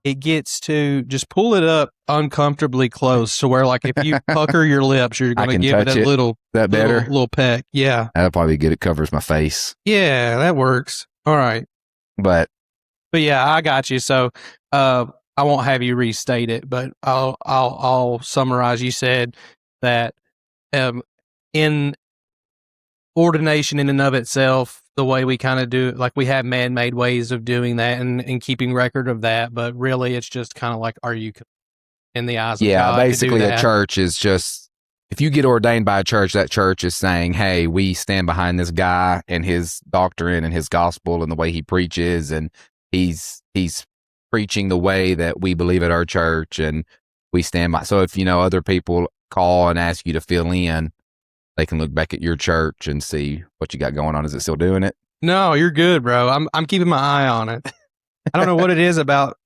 it gets to just pull it up uncomfortably close to where, like, if you pucker your lips, you're going to give it a little peck. Yeah. That'll probably be good. It covers my face. Yeah, that works. All right. But yeah, I got you. So, I won't have you restate it, but I'll summarize. You said that, in ordination in and of itself, the way we kind of do it, like we have man-made ways of doing that and keeping record of that, but really it's just kind of like, are you in the eyes of God? Yeah, basically a church is just, if you get ordained by a church, that church is saying, hey, we stand behind this guy and his doctrine and his gospel and the way he preaches, and he's preaching the way that we believe at our church, and we stand by. So if, other people call and ask you to fill in, they can look back at your church and see what you got going on. Is it still doing it? No, you're good, bro. I'm keeping my eye on it. I don't know what it is about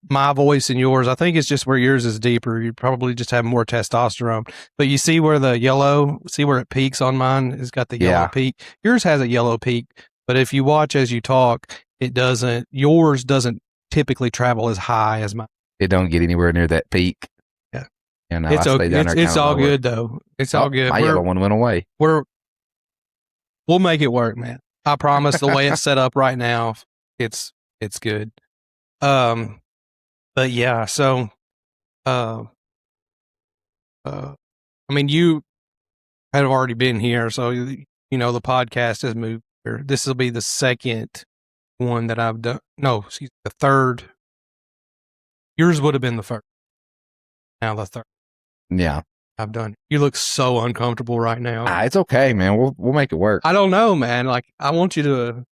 my voice and yours. I think it's just where yours is deeper. You probably just have more testosterone. But you see where it peaks on mine? It's got the yellow peak. Yours has a yellow peak, but if you watch as you talk, yours doesn't typically travel as high as mine. It don't get anywhere near that peak. It's okay. It's all good though. It's all good. My yellow one went away. We'll make it work, man. I promise. The way it's set up right now, it's good. But yeah. So, I mean, you had already been here, so the podcast has moved here. This will be the second one that I've done. No, the third. Yours would have been the first. Now the third. Yeah, I've done it. You look so uncomfortable right now. It's okay, man. We'll make it work. I don't know, man. Like, I want you to.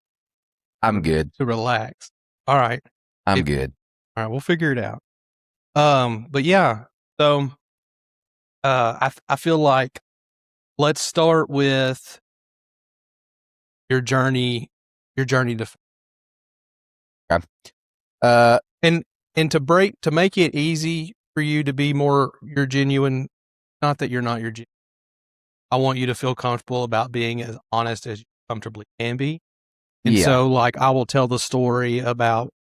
I'm good. To relax. All right. I'm good. All right, we'll figure it out. But yeah. So, I feel like let's start with your journey to. Okay. And to make it easy for you to be more your genuine, not that you're not your genuine. I want you to feel comfortable about being as honest as you comfortably can be. And so, like, I will tell the story about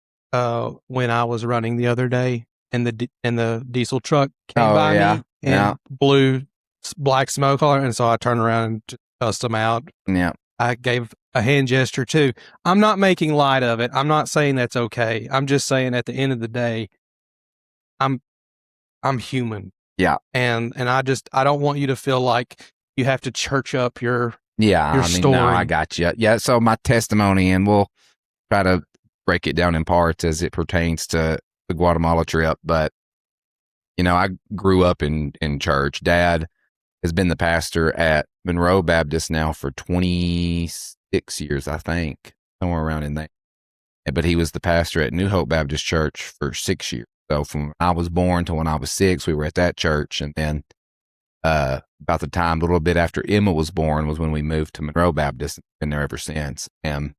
when I was running the other day and the diesel truck came by me and blew black smoke on it, and so I turned around and just cussed them out. Yeah. I gave a hand gesture too. I'm not making light of it. I'm not saying that's okay. I'm just saying at the end of the day, I'm human. Yeah. And I don't want you to feel like you have to church up your story. No, I got you. Yeah. So my testimony, and we'll try to break it down in parts as it pertains to the Guatemala trip. But, I grew up in church. Dad has been the pastor at Monroe Baptist now for 26 years, I think, somewhere around in there. But he was the pastor at New Hope Baptist Church for 6 years. So from when I was born to when I was 6, we were at that church. And then about the time, a little bit after Emma was born, was when we moved to Monroe Baptist. Been there ever since. And,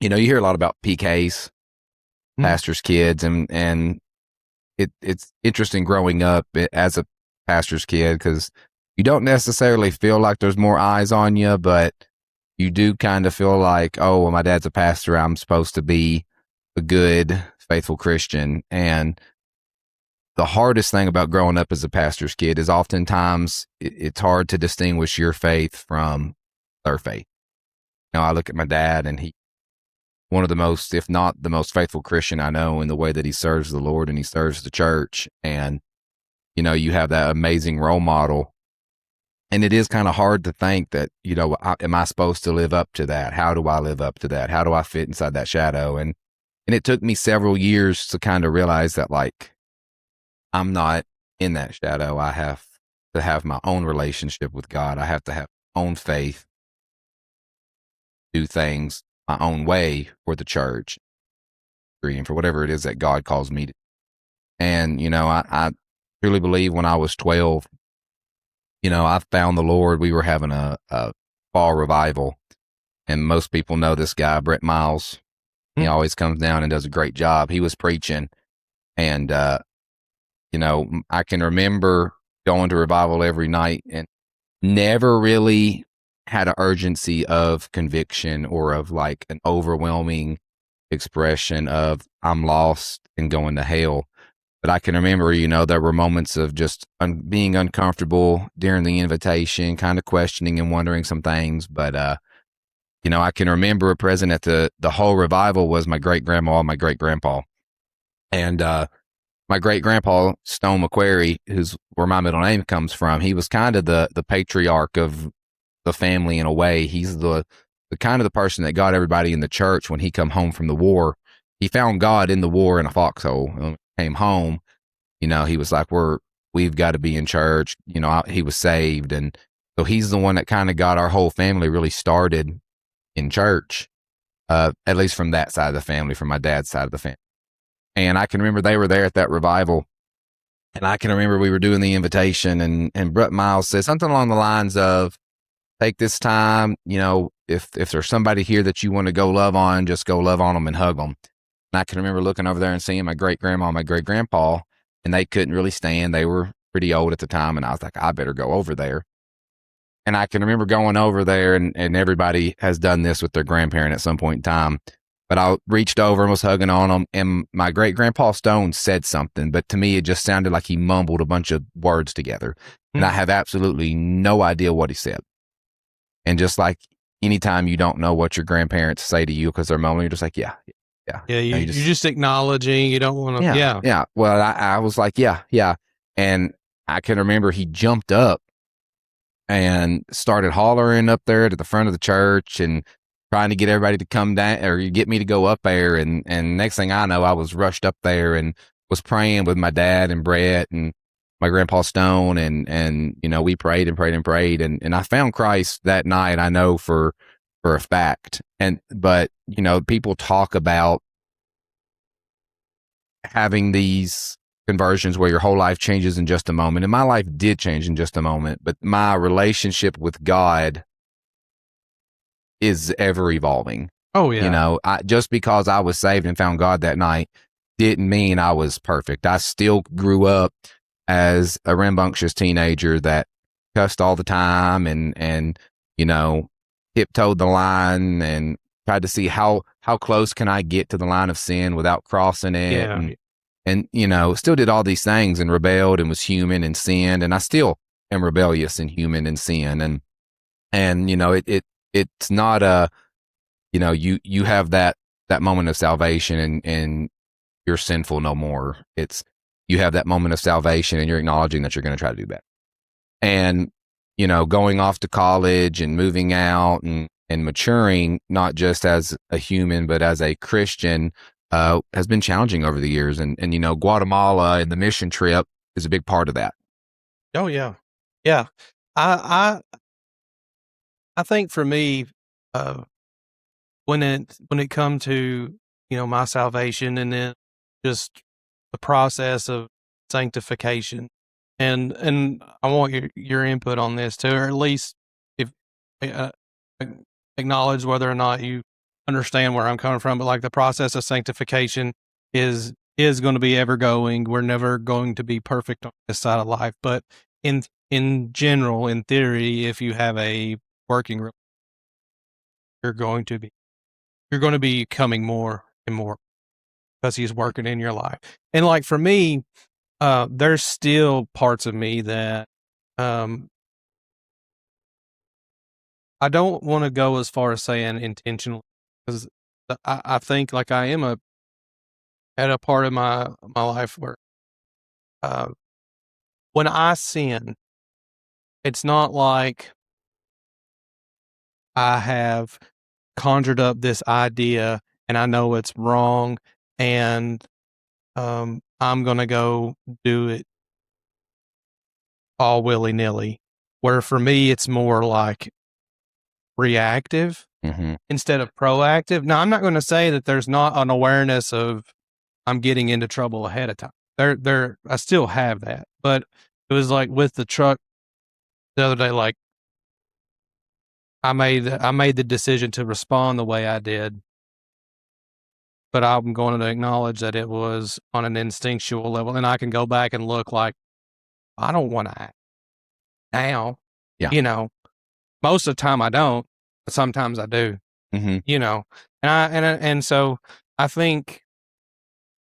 you hear a lot about PKs, pastors' kids, and it's interesting growing up as a pastor's kid, because you don't necessarily feel like there's more eyes on you, but you do kind of feel like, oh, well, my dad's a pastor, I'm supposed to be a good, faithful Christian. And the hardest thing about growing up as a pastor's kid is oftentimes it's hard to distinguish your faith from their faith. I look at my dad, and he one of the most, if not the most faithful Christian I know, in the way that he serves the Lord and he serves the church. And, you have that amazing role model. And it is kind of hard to think that, am I supposed to live up to that? How do I live up to that? How do I fit inside that shadow? And it took me several years to kind of realize that, like, I'm not in that shadow. I have to have my own relationship with God. I have to have my own faith, do things my own way for the church and for whatever it is that God calls me to. And, I truly believe when I was 12, I found the Lord. We were having a fall revival, and most people know this guy, Brett Miles. He always comes down and does a great job. He was preaching, and, I can remember going to revival every night and never really had an urgency of conviction or of like an overwhelming expression of I'm lost and going to hell. But I can remember, there were moments of just being uncomfortable during the invitation, kind of questioning and wondering some things. But, I can remember present at the whole revival was my great grandma and my great grandpa. And, my great grandpa, Stone McQuarrie, who's where my middle name comes from, he was kind of the patriarch of the family in a way. He's the kind of the person that got everybody in the church when he come home from the war. He found God in the war in a foxhole. Came home, he was like, we've got to be in church. He was saved. And so he's the one that kind of got our whole family really started in church, at least from that side of the family, from my dad's side of the family. And I can remember they were there at that revival. And I can remember we were doing the invitation, and Brett Miles said something along the lines of, take this time, if there's somebody here that you want to go love on, just go love on them and hug them. And I can remember looking over there and seeing my great grandma and my great grandpa, and they couldn't really stand. They were pretty old at the time. And I was like, I better go over there. And I can remember going over there, and everybody has done this with their grandparent at some point in time. But I reached over and was hugging on them, and my great grandpa Stone said something, but to me, it just sounded like he mumbled a bunch of words together. And I have absolutely no idea what he said. And just like anytime you don't know what your grandparents say to you because they're mumbling, you're just like, yeah. Yeah, you're just acknowledging. You don't want to. Yeah. Well, I was like, yeah. And I can remember he jumped up and started hollering up there to the front of the church and trying to get everybody to come down or get me to go up there. And next thing I know, I was rushed up there and was praying with my dad and Brett and my grandpa Stone. And we prayed and prayed and prayed. And I found Christ that night, I know for a fact. But people talk about having these conversions where your whole life changes in just a moment. And my life did change in just a moment, but my relationship with God is ever evolving. Oh yeah. Just because I was saved and found God that night didn't mean I was perfect. I still grew up as a rambunctious teenager that cussed all the time and tiptoed the line and tried to see how close can I get to the line of sin without crossing it. Yeah. And still did all these things and rebelled and was human and sinned. And I still am rebellious and human and sin. And it's not you have that moment of salvation and you're sinful no more. It's you have that moment of salvation and you're acknowledging that you're going to try to do better. And, going off to college and moving out and maturing, not just as a human, but as a Christian, has been challenging over the years. And Guatemala and the mission trip is a big part of that. Oh yeah. Yeah. I think for me, when it come to, my salvation and then just the process of sanctification, and I want your input on this too, or at least if acknowledge whether or not you understand where I'm coming from, but like the process of sanctification is going to be ever going. We're never going to be perfect on this side of life, but in general, in theory, if you have a working relationship, you're going to be becoming more and more because he's working in your life. And like for me, there's still parts of me that I don't want to go as far as saying intentionally, because I think like I am at a part of my life where when I sin, it's not like I have conjured up this idea and I know it's wrong and I'm going to go do it all willy-nilly, where for me it's more like reactive instead of proactive. Now, I'm not going to say that there's not an awareness of I'm getting into trouble ahead of time. I still have that, but it was like with the truck the other day, like I made the decision to respond the way I did, but I'm going to acknowledge that it was on an instinctual level, and I can go back and look like I don't want to act now. Yeah. Most of the time I don't, but sometimes I do. Mm-hmm. And so I think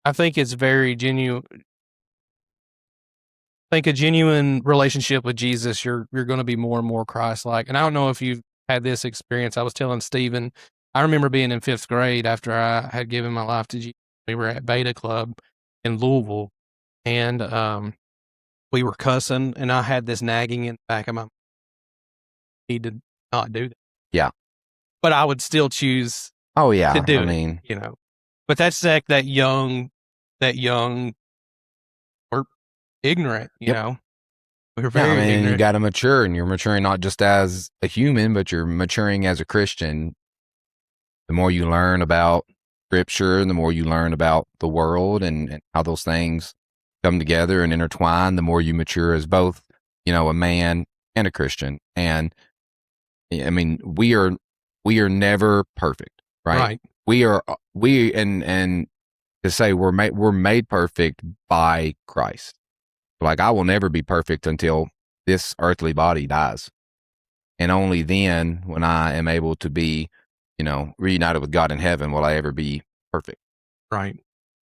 it's very genuine. I think a genuine relationship with Jesus, you're going to be more and more Christ-like. And I don't know if you've had this experience. I was telling Stephen, I remember being in 5th grade after I had given my life to Jesus. We were at Beta Club in Louisville, and we were cussing, and I had this nagging in the back of my mind. Need to not do that. Yeah. But I would still choose Oh yeah. to do I it, mean, you know. But that's like that young or ignorant, you yep. know. We're Yeah, I very mean, you ignorant. got to mature, and you're maturing not just as a human, but you're maturing as a Christian. The more you learn about Scripture, the more you learn about the world and how those things come together and intertwine, the more you mature as both, you know, a man and a Christian. And I mean, we are never perfect, right? Right. And to say we're made perfect by Christ. Like, I will never be perfect until this earthly body dies. And only then, when I am able to be, you know, reunited with God in heaven, will I ever be perfect. Right.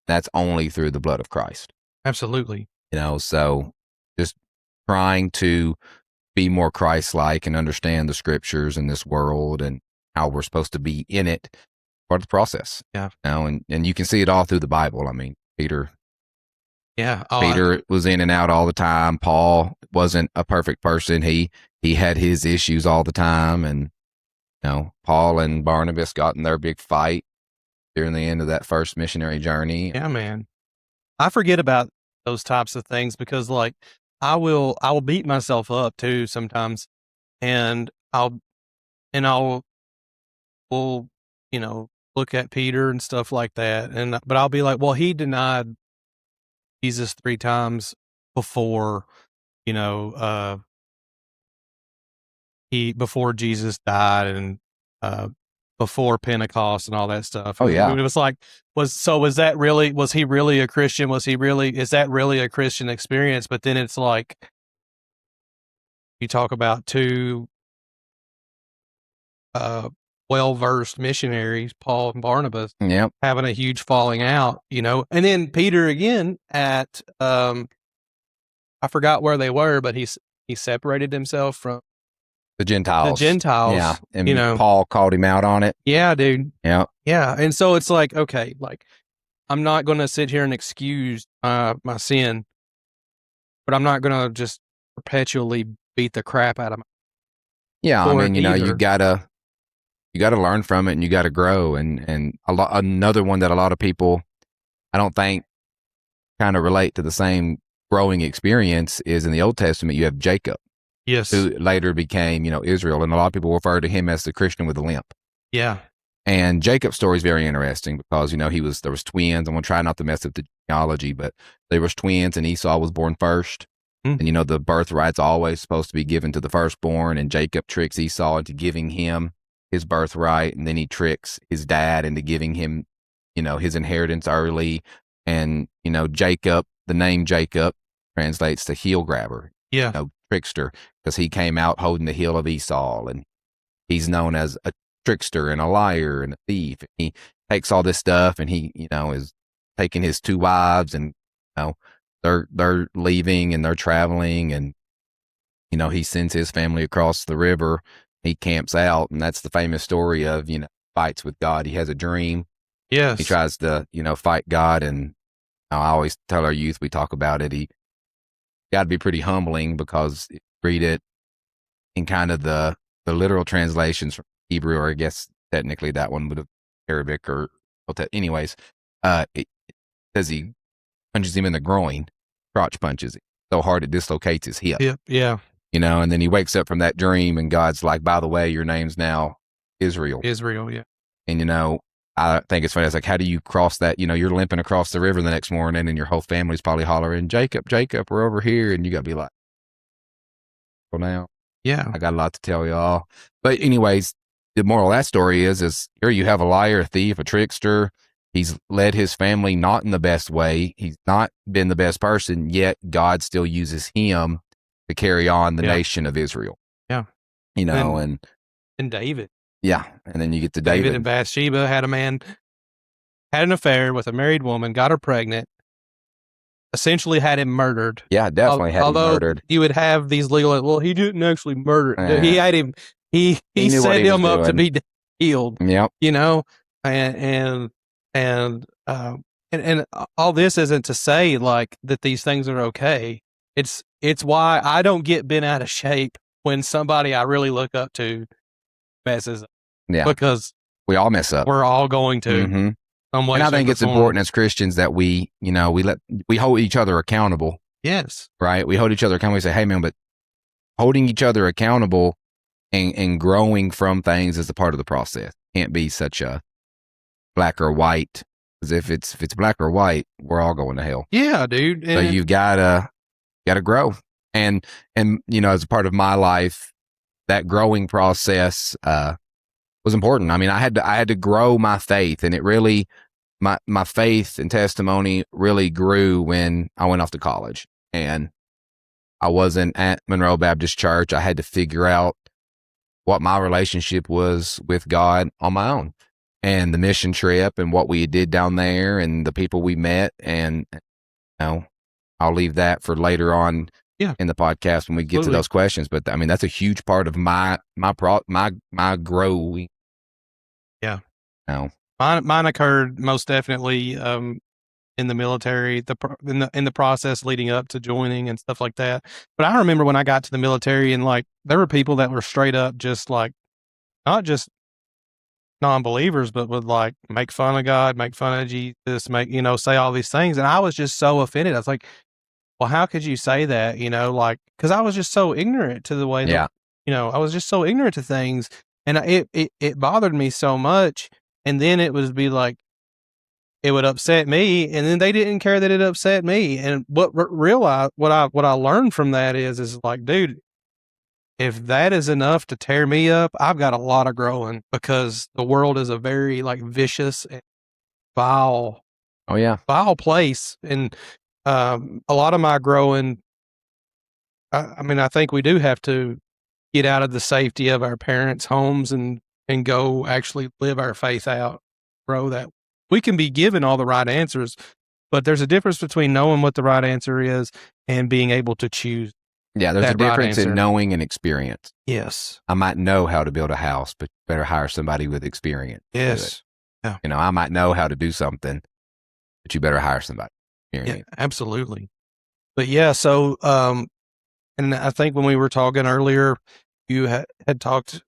That's only through the blood of Christ. Absolutely. You know, so just trying to be more Christ-like and understand the scriptures in this world and how we're supposed to be in it, part of the process. Yeah. You know, and you can see it all through the Bible. I mean, Peter Yeah. was in and out all the time. Paul wasn't a perfect person. He had his issues all the time. And, you know, Paul and Barnabas got in their big fight during the end of that first missionary journey. Yeah, man. I forget about those types of things because, like, I will beat myself up too sometimes, and I'll will, you know, look at Peter and stuff like that, but I'll be like, well, he denied Jesus 3 times before, you know, before Jesus died and before Pentecost and all that stuff. Oh, yeah. It was like, was he really a Christian? Is that really a Christian experience? But then it's like, you talk about two well-versed missionaries, Paul and Barnabas, Yep. having a huge falling out, you know, and then Peter again at, I forgot where they were, but he separated himself from The Gentiles. Yeah. And, you know. Paul called him out on it. Yeah, dude. Yeah. Yeah. And so it's like, okay, like, I'm not going to sit here and excuse my sin, but I'm not going to just perpetually beat the crap out of Yeah. I mean, you know, either. you gotta learn from it, and you gotta grow. And another one that a lot of people, I don't think, kind of relate to the same growing experience is in the Old Testament. You have Jacob, Yes. who later became, you know, Israel. And a lot of people refer to him as the Christian with a limp. Yeah. And Jacob's story is very interesting because, you know, there was twins. I'm going to try not to mess up the genealogy, but there was twins, and Esau was born first. Mm. And, you know, the birthright's always supposed to be given to the firstborn, and Jacob tricks Esau into giving him his birthright. And then he tricks his dad into giving him, you know, his inheritance early. And, you know, Jacob, the name Jacob translates to heel grabber. Yeah. You know, trickster, because he came out holding the heel of Esau, and he's known as a trickster and a liar and a thief. He takes all this stuff, and he, you know, is taking his 2 wives, and, you know, they're leaving and they're traveling, and, you know, he sends his family across the river. He camps out, and that's the famous story of, you know, fights with God. He has a dream. Yes. He tries to, you know, fight God, and I always tell our youth, we talk about it. He got to be pretty humbling, because read it in kind of the literal translations from Hebrew, or I guess technically that one would have Arabic or anyways. It says he punches him in the groin, crotch punches him so hard it dislocates his hip. Yeah. Yeah. You know, and then he wakes up from that dream, and God's like, by the way, your name's now Israel. Yeah. And, you know, I think it's funny. It's like, how do you cross that? You know, you're limping across the river the next morning, and your whole family's probably hollering, Jacob, Jacob, we're over here. And you got to be like, well, now, Yeah. I got a lot to tell y'all. But anyways, the moral of that story is here you have a liar, a thief, a trickster. He's led his family not in the best way. He's not been the best person, yet God still uses him to carry on the nation of Israel. Yeah. You know, and David. Yeah. And then you get to David and Bathsheba had had an affair with a married woman, got her pregnant, essentially had him murdered. Yeah, definitely had him Although murdered. you would have these legal, well, he didn't actually murder. He had him. He knew what set he was him up to doing. be killed. Yep. You know, and all this isn't to say like that these things are okay. It's why I don't get bent out of shape when somebody I really look up to messes up. Yeah. Because we all mess up. We're all going to. Mm-hmm. Some way, and I think it's form. important as Christians that we hold each other accountable. Yes. Right. We hold each other accountable. We say, hey man, but holding each other accountable and growing from things is a part of the process. Can't be such a black or white. Because if it's black or white, we're all going to hell. Yeah, dude. So you've gotta grow. And as a part of my life, that growing process was important. I mean, I had to grow my faith, and it really my faith and testimony really grew when I went off to college, and I wasn't at Monroe Baptist Church. I had to figure out what my relationship was with God on my own, and the mission trip and what we did down there and the people we met. And I'll leave that for later on in the podcast when we get to those questions. But I mean, that's a huge part of my growing. Yeah. No. Mine occurred most definitely in the military, in the process leading up to joining and stuff like that. But I remember when I got to the military, and like there were people that were straight up just like not just non-believers, but would like make fun of God, make fun of Jesus, say all these things, and I was just so offended. I was like, well, how could you say that? Like because I was just so ignorant to the way that I was just so ignorant to things, and it bothered me so much. And then it would be like, it would upset me, and then they didn't care that it upset me. And what I learned from that is like, dude, if that is enough to tear me up, I've got a lot of growing, because the world is a very like vicious and vile, vile place. And a lot of my growing, I mean, I think we do have to get out of the safety of our parents' homes and go actually live our faith out, grow that. We can be given all the right answers, but there's a difference between knowing what the right answer is and being able to choose. Yeah, there's a difference in knowing and experience. Yes. I might know how to build a house, but you better hire somebody with experience. Yes. Yeah. I might know how to do something, but you better hire somebody. Yeah, absolutely. But yeah, so and I think when we were talking earlier, you had talked,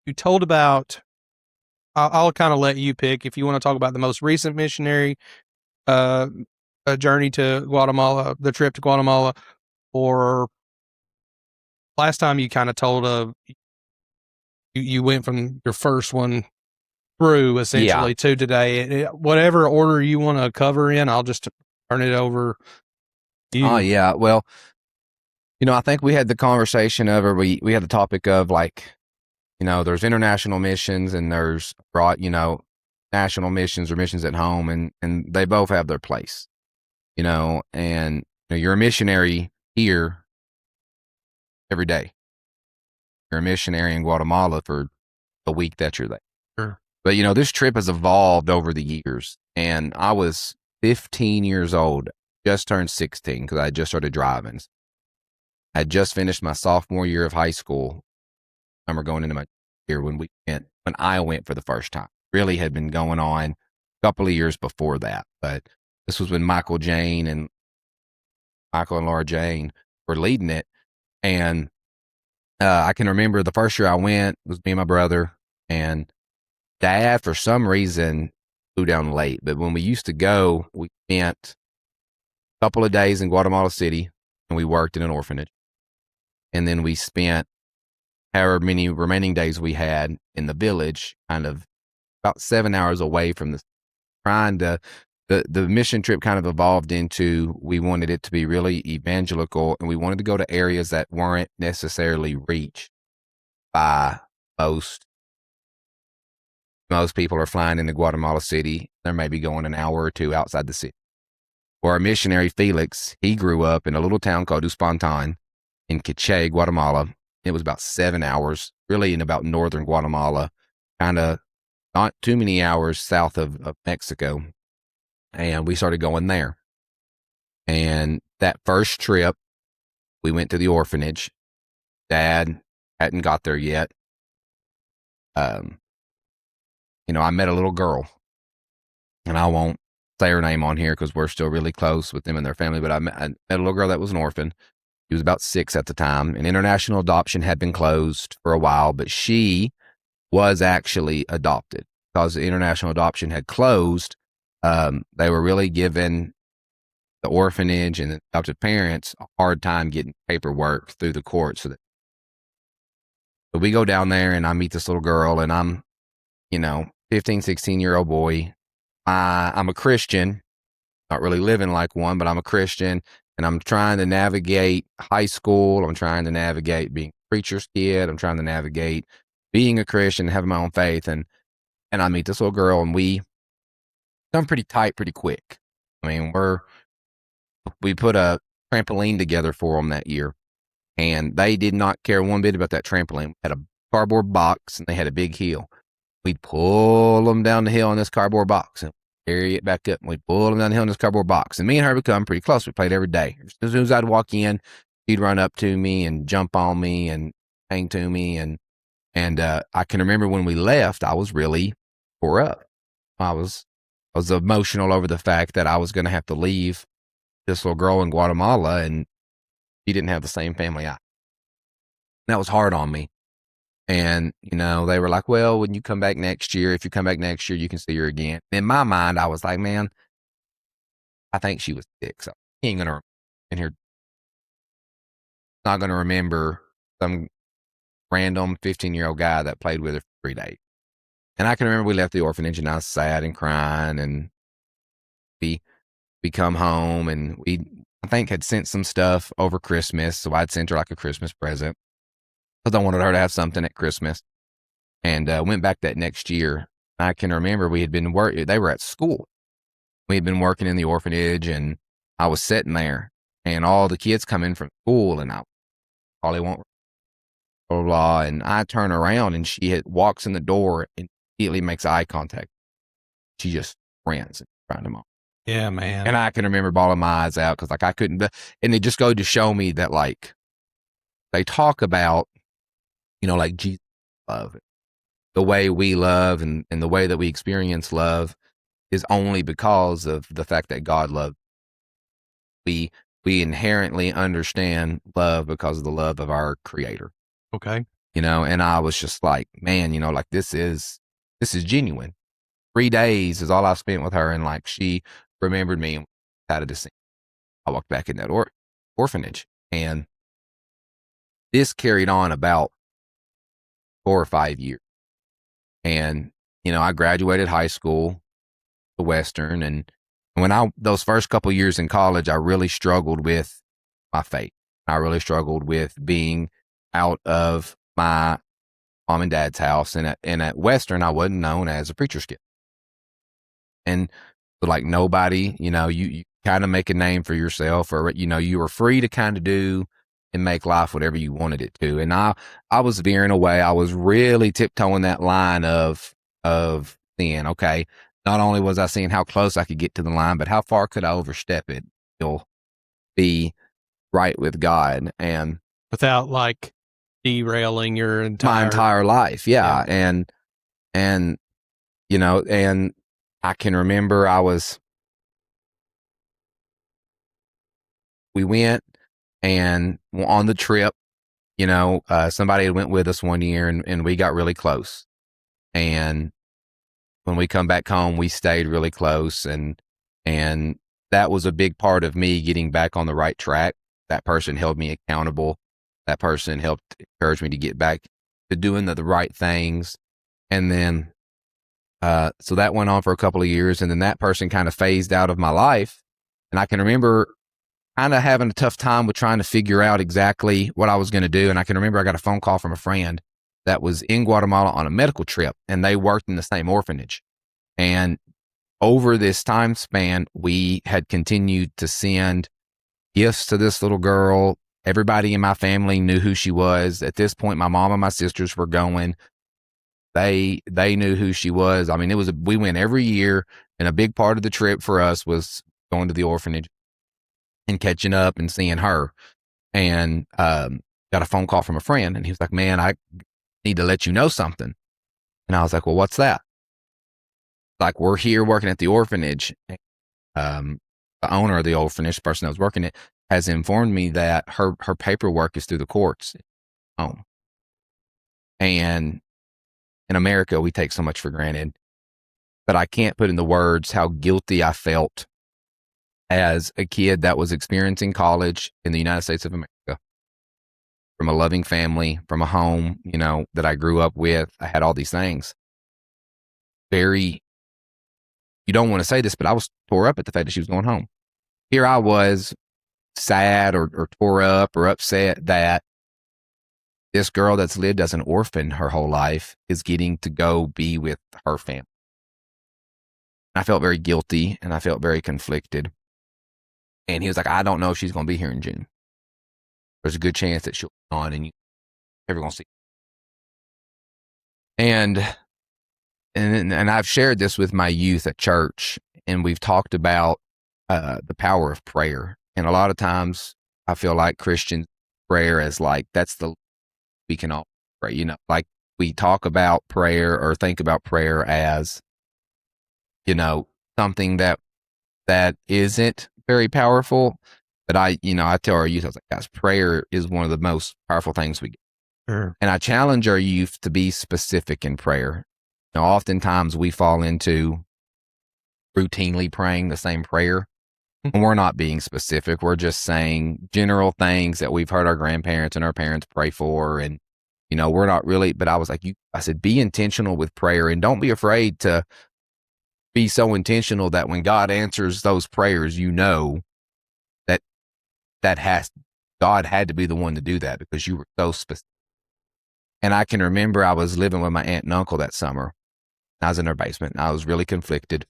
you told about, I'll kind of let you pick if you want to talk about the most recent missionary a journey to Guatemala, the trip to Guatemala, or last time you kind of told you went from your first one through essentially to today. Whatever order you want to cover in, I'll just turn it over to you. Oh yeah, well, I think we had the conversation of, or we had the topic of like, there's international missions and there's national missions or missions at home, and they both have their place, and you're a missionary here every day. You're a missionary in Guatemala for the week that you're there. Sure. But, this trip has evolved over the years, and I was 15 years old, just turned 16 because I just started driving. I had just finished my sophomore year of high school. Summer going into my year when I went for the first time. Really had been going on a couple of years before that, but this was when Michael and Laura Jane were leading it. And I can remember the first year I went, it was me and my brother, and Dad, for some reason, flew down late. But when we used to go, we spent a couple of days in Guatemala City, and we worked in an orphanage. And then we spent however many remaining days we had in the village, kind of about 7 hours away from the mission trip kind of evolved into, we wanted it to be really evangelical, and we wanted to go to areas that weren't necessarily reached by most people are flying into Guatemala City. They're maybe going an hour or two outside the city. Or our missionary Felix, he grew up in a little town called Uspantan in Quiché, Guatemala. It was about 7 hours, really in about northern Guatemala, kind of not too many hours south of Mexico. And we started going there. And that first trip, we went to the orphanage. Dad hadn't got there yet. I met a little girl, and I won't say her name on here because we're still really close with them and their family, but I met a little girl that was an orphan. She was about 6 at the time, and international adoption had been closed for a while, but she was actually adopted because the international adoption had closed. They were really giving the orphanage and the adopted parents a hard time getting paperwork through the courts. So we go down there, and I meet this little girl, and I'm, 15, 16-year-old boy. I'm a Christian, not really living like one, but I'm a Christian, and I'm trying to navigate high school. I'm trying to navigate being a preacher's kid. I'm trying to navigate being a Christian, having my own faith. And I meet this little girl, and we become pretty tight pretty quick. I mean, we put a trampoline together for them that year, and they did not care one bit about that trampoline. We had a cardboard box, and they had a big hill. We'd pull them down the hill in this cardboard box and carry it back up. And we'd pull them down the hill in this cardboard box. And me and her become pretty close. We played every day. As soon as I'd walk in, she'd run up to me and jump on me and hang to me. And I can remember when we left, I was really tore up. I was emotional over the fact that I was going to have to leave this little girl in Guatemala, and she didn't have the same family I. That was hard on me. And, they were like, well, when you come back next year, if you come back next year, you can see her again. In my mind, I was like, man, I think she was 6. So he ain't going to, and here, not going to remember some random 15-year-old guy that played with her for 3 days. And I can remember we left the orphanage, and I was sad and crying, and we come home, and I think, had sent some stuff over Christmas. So I'd sent her like a Christmas present, because I wanted her to have something at Christmas, and went back that next year. I can remember we had been they were at school. We had been working in the orphanage, and I was sitting there, and all the kids come in from school, and all they want, blah, blah, blah. And I turn around, and she walks in the door and immediately makes eye contact. She just runs in front of them. Yeah, man. And I can remember bawling my eyes out because I couldn't, and it just go to show me that they talk about, Jesus love. The way we love and the way that we experience love is only because of the fact that God loved. We inherently understand love because of the love of our Creator. Okay. And I was just like, man, this is genuine. 3 days is all I spent with her, and she remembered me and decided to sing. I walked back in that orphanage, and this carried on about 4 or 5 years. And, I graduated high school, the Western, and when those first couple years in college, I really struggled with my faith. I really struggled with being out of my mom and dad's house. And at Western, I wasn't known as a preacher's kid. And nobody, you kind of make a name for yourself, or, you were free to kind of do and make life whatever you wanted it to. And I was veering away. I was really tiptoeing that line of seeing, okay, not only was I seeing how close I could get to the line, but how far could I overstep it? You'll be right with God, and without derailing your my entire life. Yeah. And, and I can remember we went, and on the trip, somebody went with us one year, and we got really close. And when we come back home, we stayed really close. And that was a big part of me getting back on the right track. That person held me accountable. That person helped encourage me to get back to doing the right things. And then, so that went on for a couple of years, and then that person kind of phased out of my life. And I can remember kind of having a tough time with trying to figure out exactly what I was going to do. And I can remember I got a phone call from a friend that was in Guatemala on a medical trip, and they worked in the same orphanage. And over this time span, we had continued to send gifts to this little girl. Everybody in my family knew who she was. At this point, my mom and my sisters were going. They knew who she was. I mean, we went every year, and a big part of the trip for us was going to the orphanage and catching up and seeing her. And got a phone call from a friend, and he was like, "Man, I need to let you know something." And I was like, "Well, what's that?" Like, we're here working at the orphanage. The owner of the orphanage, the person that was working it, has informed me that her paperwork is through the courts home. And in America, we take so much for granted, but I can't put into words how guilty I felt as a kid that was experiencing college in the United States of America, from a loving family, from a home, that I grew up with. I had all these things. You don't want to say this, but I was tore up at the fact that she was going home. Here I was, sad or tore up or upset that this girl that's lived as an orphan her whole life is getting to go be with her family. I felt very guilty, and I felt very conflicted. And he was like, "I don't know if she's going to be here in June. There's a good chance that she'll be on, and you're never going to see her." And I've shared this with my youth at church, and we've talked about the power of prayer. And a lot of times I feel like Christian prayer is like, that's we can all pray, like we talk about prayer or think about prayer as, something that isn't very powerful. But I tell our youth, I was like, guys, prayer is one of the most powerful things we get. Sure. And I challenge our youth to be specific in prayer. Oftentimes we fall into routinely praying the same prayer. And we're not being specific. We're just saying general things that we've heard our grandparents and our parents pray for. And, we're not really, but I was like, I said, be intentional with prayer, and don't be afraid to be so intentional that when God answers those prayers, that God had to be the one to do that, because you were so specific. And I can remember I was living with my aunt and uncle that summer. I was in their basement, and I was really conflicted.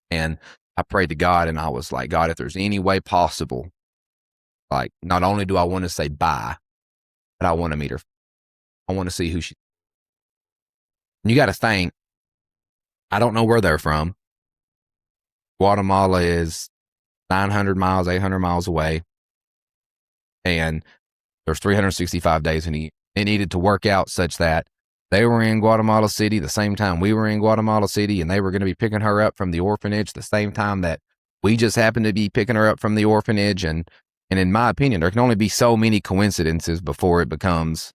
And I prayed to God, and I was like, "God, if there's any way possible, like, not only do I want to say bye, but I want to meet her. I want to see who she is." And you got to think, I don't know where they're from. Guatemala is 900 miles, 800 miles away. And there's 365 days in a year. It needed to work out such that they were in Guatemala City the same time we were in Guatemala City, and they were going to be picking her up from the orphanage the same time that we just happened to be picking her up from the orphanage. And in my opinion, there can only be so many coincidences before it becomes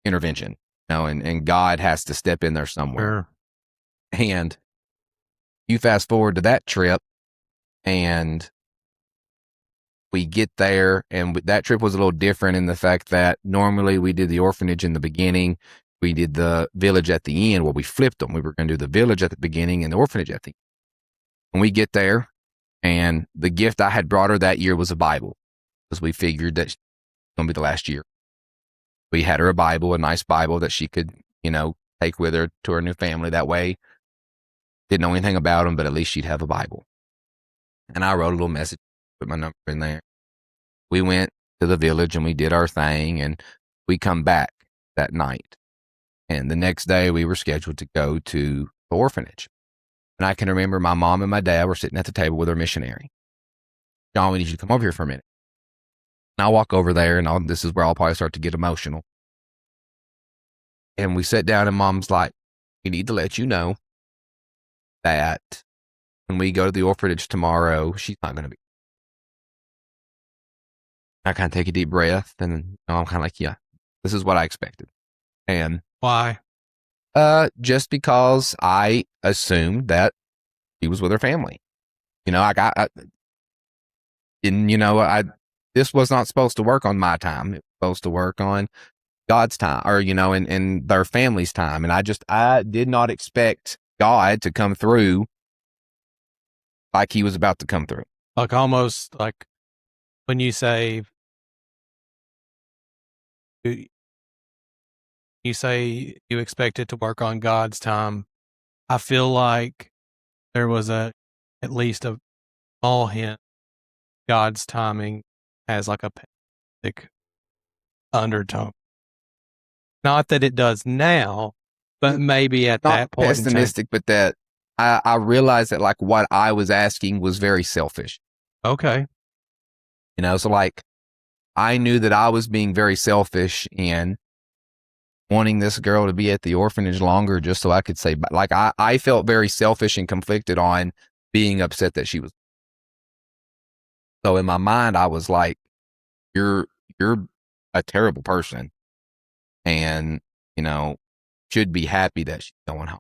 intervention, and God has to step in there somewhere. Sure. And you fast forward to that trip, and we get there, and that trip was a little different in the fact that normally we did the orphanage in the beginning. We did the village at the end. Well, we flipped them. We were going to do the village at the beginning and the orphanage at the end. When we get there, and the gift I had brought her that year was a Bible, because we figured that it was going to be the last year. We had her a Bible, a nice Bible that she could, take with her to her new family. That way, didn't know anything about them, but at least she'd have a Bible. And I wrote a little message, put my number in there. We went to the village and we did our thing, and we come back that night. And the next day we were scheduled to go to the orphanage. And I can remember my mom and my dad were sitting at the table with our missionary. "John, we need you to come over here for a minute." And I walk over there, and this is where I'll probably start to get emotional. And we sit down, and Mom's like, "We need to let you know that when we go to the orphanage tomorrow, she's not going to be." I kind of take a deep breath, and I'm kind of like, yeah, this is what I expected. And Why? just because I assumed that she was with her family. This was not supposed to work on my time. It was supposed to work on God's time, or, and their family's time. And I did not expect God to come through like he was about to come through. Like, almost like when you say you expect it to work on God's time, I feel like there was at least a small hint God's timing has like a poetic undertone. Not that it does now, but maybe at not that point in time. pessimistic, but that I realized that like what I was asking was very selfish. Okay. So like I knew that I was being very selfish in wanting this girl to be at the orphanage longer just so I could say, like, I felt very selfish and conflicted on being upset that she was. So in my mind, I was like, you're a terrible person and, should be happy that she's going home.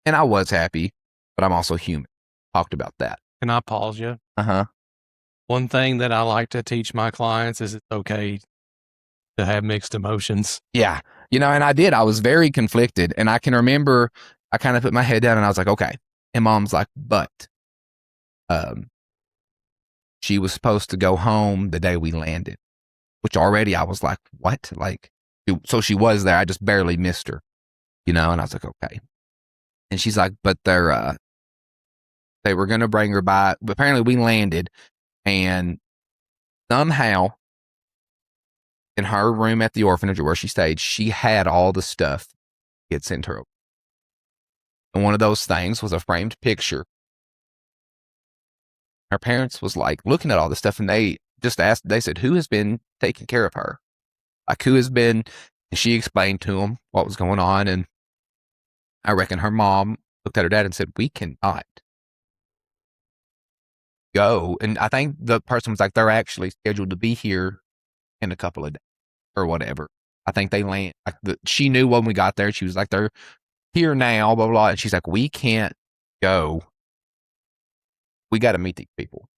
And I was happy, but I'm also human. Talked about that. Can I pause you? Uh-huh. One thing that I like to teach my clients is it's okay to have mixed emotions. Yeah. And I did. I was very conflicted. And I can remember I kind of put my head down and I was like, okay. And Mom's like, but she was supposed to go home the day we landed, which already I was like, what? Like, so she was there. I just barely missed her, and I was like, okay. And she's like, but they were going to bring her by. But apparently we landed and somehow in her room at the orphanage where she stayed, she had all the stuff he had sent her. And one of those things was a framed picture. Her parents was like looking at all this stuff and they just asked, they said, who has been taking care of her? Like who has been, and she explained to them what was going on. And I reckon her mom looked at her dad and said, we cannot go. And I think the person was like, they're actually scheduled to be here in a couple of days or whatever. I think they land. Like she knew when we got there. She was like, they're here now, blah, blah, blah. And she's like, we can't go. We got to meet these people.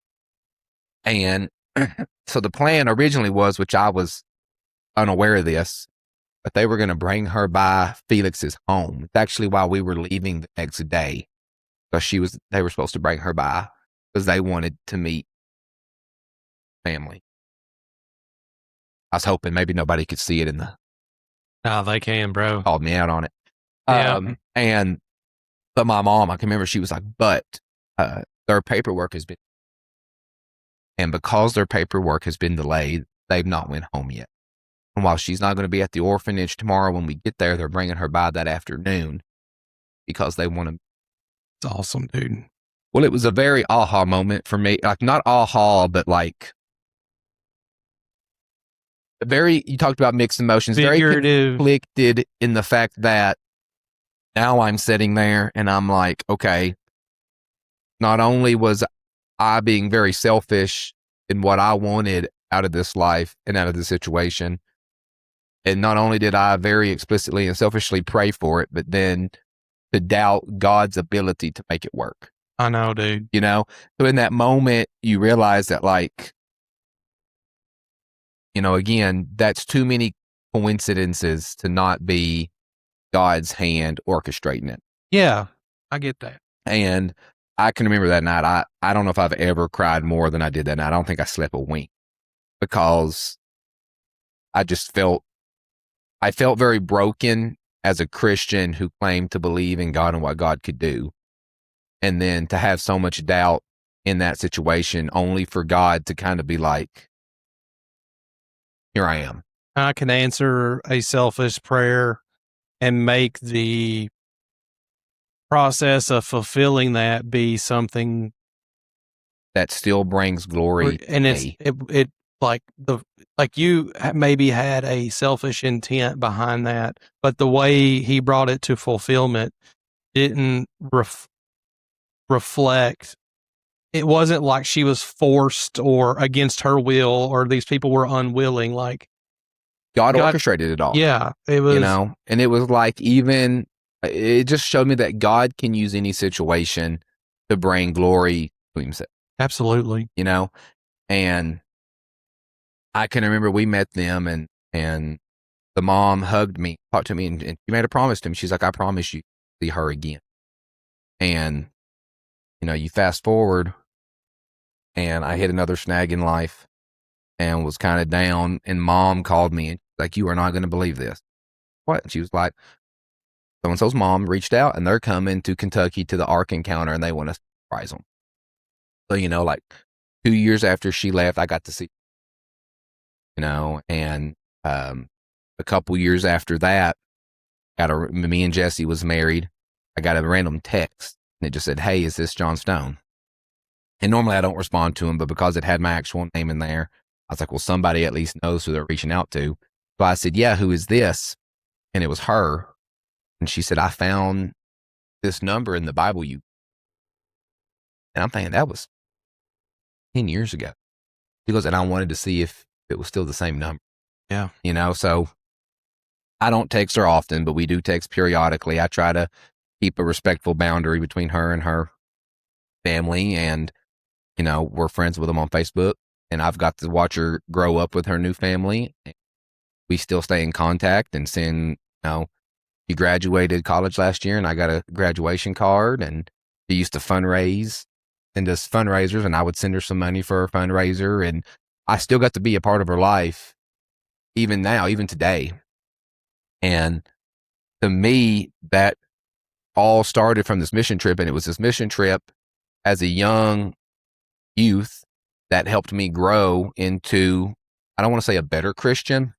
And so the plan originally was, which I was unaware of this, but they were going to bring her by Felix's home. It's actually while we were leaving the next day, because they were supposed to bring her by because they wanted to meet family. I was hoping maybe nobody could see it in the. Oh, they can, bro. Called me out on it. Yeah. But my mom, I can remember she was like, but their paperwork has been, and because their paperwork has been delayed, they've not went home yet. And while she's not going to be at the orphanage tomorrow when we get there, they're bringing her by that afternoon because they want to. It's awesome, dude. Well, it was a very aha moment for me. Like not aha, but like you talked about mixed emotions, figurative. Very conflicted in the fact that now I'm sitting there and I'm like, okay, not only was I being very selfish in what I wanted out of this life and out of the situation, and not only did I very explicitly and selfishly pray for it, but then to doubt God's ability to make it work. I know, dude. So in that moment, you realize that like, again, that's too many coincidences to not be God's hand orchestrating it. Yeah, I get that. And I can remember that night. I don't know if I've ever cried more than I did that night. I don't think I slept a wink because I felt very broken as a Christian who claimed to believe in God and what God could do. And then to have so much doubt in that situation only for God to kind of be like, here I am. I can answer a selfish prayer and make the process of fulfilling that be something that still brings glory. And it like you maybe had a selfish intent behind that, but the way he brought it to fulfillment didn't reflect. It wasn't like she was forced or against her will, or these people were unwilling. Like God orchestrated it all. Yeah, it was, and it was like, it just showed me that God can use any situation to bring glory to himself. Absolutely. And I can remember we met them and the mom hugged me, talked to me, and she made a promise to him. She's like, I promise you see her again. And, you fast forward and I hit another snag in life and was kind of down, and Mom called me and like, you are not going to believe this. What? And she was like, so-and-so's mom reached out and they're coming to Kentucky to the Ark Encounter and they want to surprise them. So, like 2 years after she left, I got to see, and a couple years after that, Me and Jesse was married. I got a random text and it just said, "Hey, is this John Stone?" And normally I don't respond to him, but because it had my actual name in there, I was like, well, somebody at least knows who they're reaching out to. So I said, "Yeah, who is this?" And it was her. And she said, "I found this number in the Bible and I'm thinking that was 10 years ago. She goes, and I wanted to see if it was still the same number. Yeah. So I don't text her often, but we do text periodically. I try to keep a respectful boundary between her and her family. And, we're friends with them on Facebook. And I've got to watch her grow up with her new family. We still stay in contact and send, she graduated college last year and I got a graduation card, and she used to send us fundraisers, and I would send her some money for her fundraiser. And I still got to be a part of her life even now, even today. And to me, that all started from this mission trip. And it was this mission trip as a young youth that helped me grow into, I don't want to say a better Christian,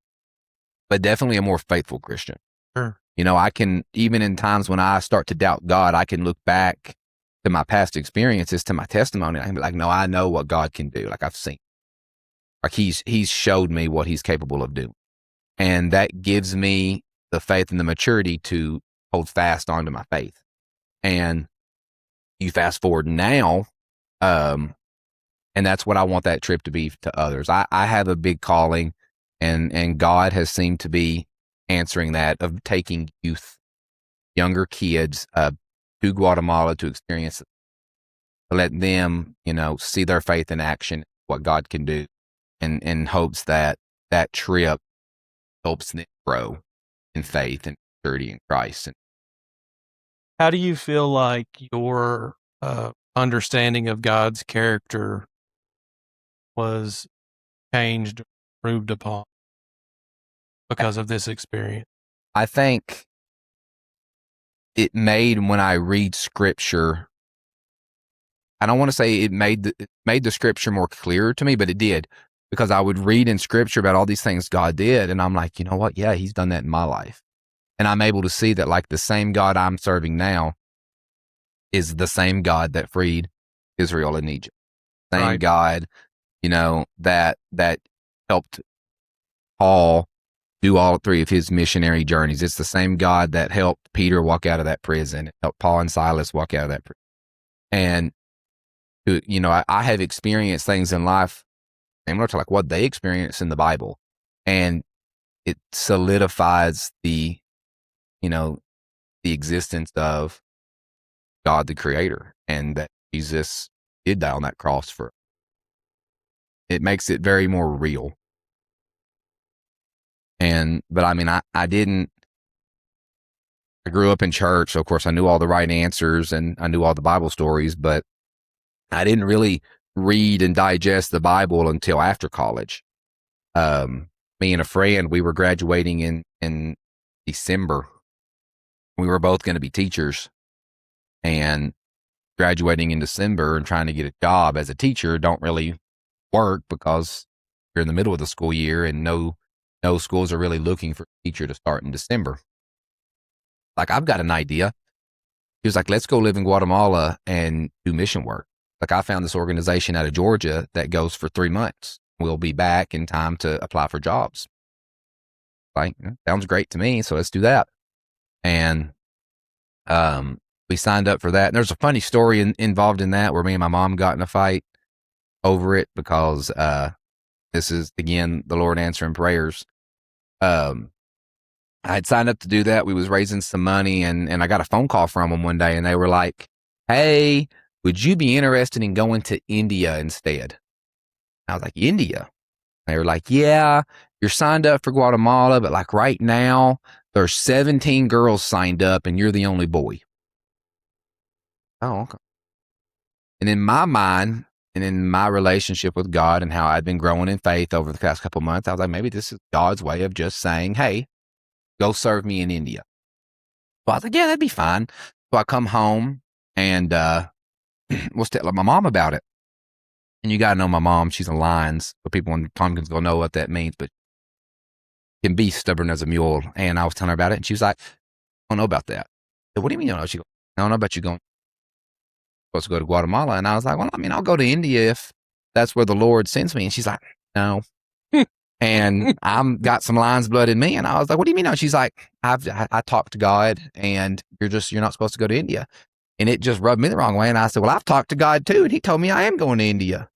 but definitely a more faithful Christian. Sure. I can, even in times when I start to doubt God, I can look back to my past experiences, to my testimony. I can be like, no, I know what God can do. Like I've seen, like he's showed me what he's capable of doing. And that gives me the faith and the maturity to hold fast onto my faith. And you fast forward now, and that's what I want that trip to be to others. I have a big calling, and God has seemed to be answering that, of taking youth, younger kids, to Guatemala to experience it, to let them, see their faith in action, what God can do, and in hopes that that trip helps them grow in faith and maturity in Christ. And how do you feel like your understanding of God's character was changed, improved upon because of this experience? I think it made, when I read scripture, I don't want to say it made the scripture more clear to me, but it did, because I would read in scripture about all these things God did. And I'm like, you know what? Yeah, he's done that in my life. And I'm able to see that, like, the same God I'm serving now is the same God that freed Israel in Egypt. Same Right. God, that helped Paul do all three of his missionary journeys. It's the same God that helped Peter walk out of that prison, it helped Paul and Silas walk out of that prison. And, I have experienced things in life similar to like what they experience in the Bible. And it solidifies the existence of God, the creator, and that Jesus did die on that cross for. It makes it very more real. But I mean, I grew up in church, so of course I knew all the right answers and I knew all the Bible stories, but I didn't really read and digest the Bible until after college. Me and a friend, we were graduating in December. We were both going to be teachers, and graduating in December and trying to get a job as a teacher don't really work, because you're in the middle of the school year and no schools are really looking for a teacher to start in December. Like, I've got an idea. He was like, let's go live in Guatemala and do mission work. Like, I found this organization out of Georgia that goes for 3 months. We'll be back in time to apply for jobs. Like, sounds great to me. So let's do that. And we signed up for that. And there's a funny story involved in that, where me and my mom got in a fight over it, because this is, again, the Lord answering prayers. I had signed up to do that. We was raising some money, and I got a phone call from them one day, and they were like, "Hey, would you be interested in going to India instead?" I was like, "India?" They were like, "Yeah, you're signed up for Guatemala, but like right now, there's 17 girls signed up and you're the only boy." Oh, okay. And in my mind, and in my relationship with God and how I'd been growing in faith over the past couple of months, I was like, maybe this is God's way of just saying, hey, go serve me in India. So I was like, yeah, that'd be fine. So I come home and was telling my mom about it. And you got to know my mom, she's a Lions, but people in Tompkins will know what that means, but can be stubborn as a mule. And I was telling her about it, and she was like, don't know about that. I said, what do you mean you don't know? She goes, I don't know about you going supposed to go to Guatemala. And I was like, well, I mean, I'll go to India if that's where the Lord sends me. And she's like, no. And I'm got some lion's blood in me. And I was like, what do you mean? No? She's like, I talked to God and you're not supposed to go to India. And it just rubbed me the wrong way. And I said, well, I've talked to God too. And he told me I am going to India.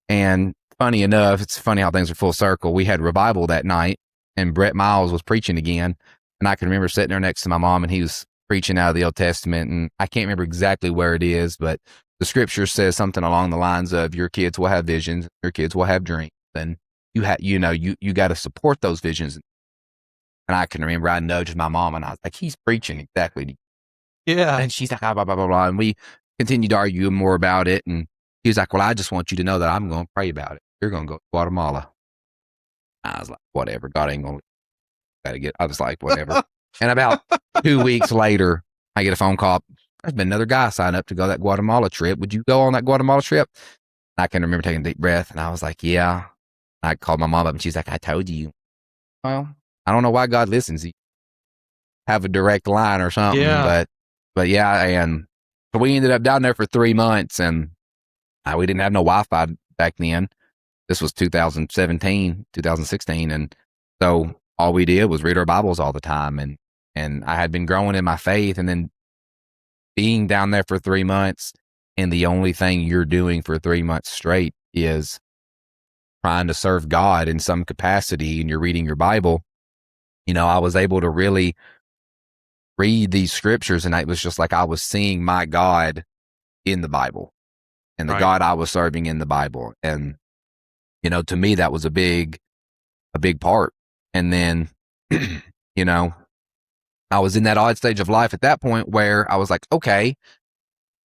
And funny enough, it's funny how things are full circle. We had revival that night and Brett Miles was preaching again. And I can remember sitting there next to my mom and he was preaching out of the Old Testament. And I can't remember exactly where it is, but the scripture says something along the lines of your kids will have visions, your kids will have dreams. And you got to support those visions. And I can remember I nudged my mom and I was like, he's preaching exactly. Yeah. And she's like, blah, blah, blah, blah. And we continued to argue more about it. And he was like, well, I just want you to know that I'm going to pray about it. You're going to go to Guatemala. I was like, whatever. God ain't going to I was like, whatever. And about 2 weeks later, I get a phone call. There's been another guy signed up to go that Guatemala trip. Would you go on that Guatemala trip? And I can remember taking a deep breath. And I was like, yeah. I called my mom up and she's like, I told you. Well, I don't know why God listens. He have a direct line or something. Yeah. But yeah. And so we ended up down there for 3 months and we didn't have no Wi-Fi back then. This was 2017, 2016. And so all we did was read our Bibles all the time. And I had been growing in my faith and then being down there for 3 months. And the only thing you're doing for 3 months straight is trying to serve God in some capacity and you're reading your Bible. I was able to really read these scriptures and it was just like I was seeing my God in the Bible and the God I was serving in the Bible. And, to me, that was a big part. And then, I was in that odd stage of life at that point where I was like, okay,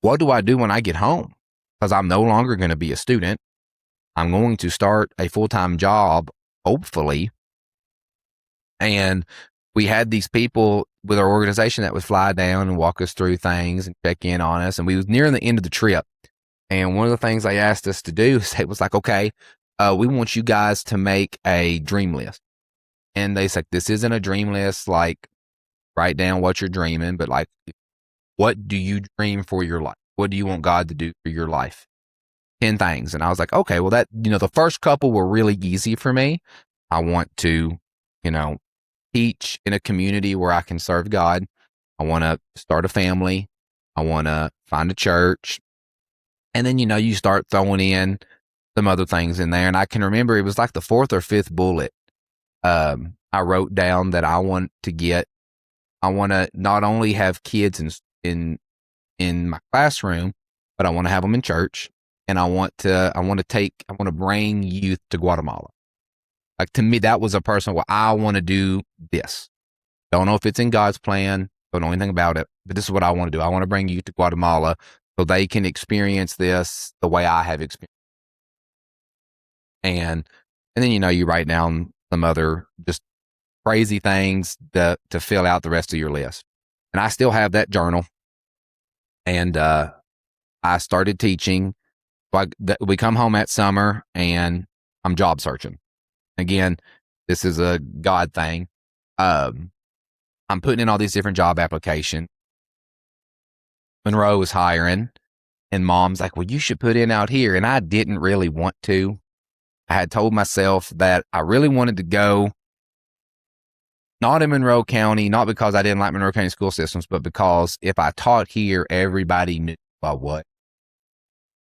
what do I do when I get home? Because I'm no longer going to be a student. I'm going to start a full-time job, hopefully. And we had these people with our organization that would fly down and walk us through things and check in on us. And we was nearing the end of the trip. And one of the things they asked us to do was like, okay, we want you guys to make a dream list. And they said, this isn't a dream list, like write down what you're dreaming, but like, what do you dream for your life? What do you want God to do for your life? 10 things. And I was like, okay, well that, the first couple were really easy for me. I want to, teach in a community where I can serve God. I want to start a family. I want to find a church. And then, you start throwing in some other things in there. And I can remember it was like the 4th or 5th bullet. I wrote down that I want to not only have kids in my classroom, but I want to have them in church. And I want to bring youth to Guatemala. Like to me, that was a person where I want to do this. Don't know if it's in God's plan. Don't know anything about it, but this is what I want to do. I want to bring youth to Guatemala so they can experience this the way I have experienced. And then, you write down some other just crazy things to fill out the rest of your list. And I still have that journal. And, I started teaching. We come home that summer and I'm job searching. Again, this is a God thing. I'm putting in all these different job applications. Monroe was hiring and mom's like, well, you should put in out here. And I didn't really want to. I had told myself that I really wanted to go not in Monroe County, not because I didn't like Monroe County school systems, but because if I taught here, everybody knew I was.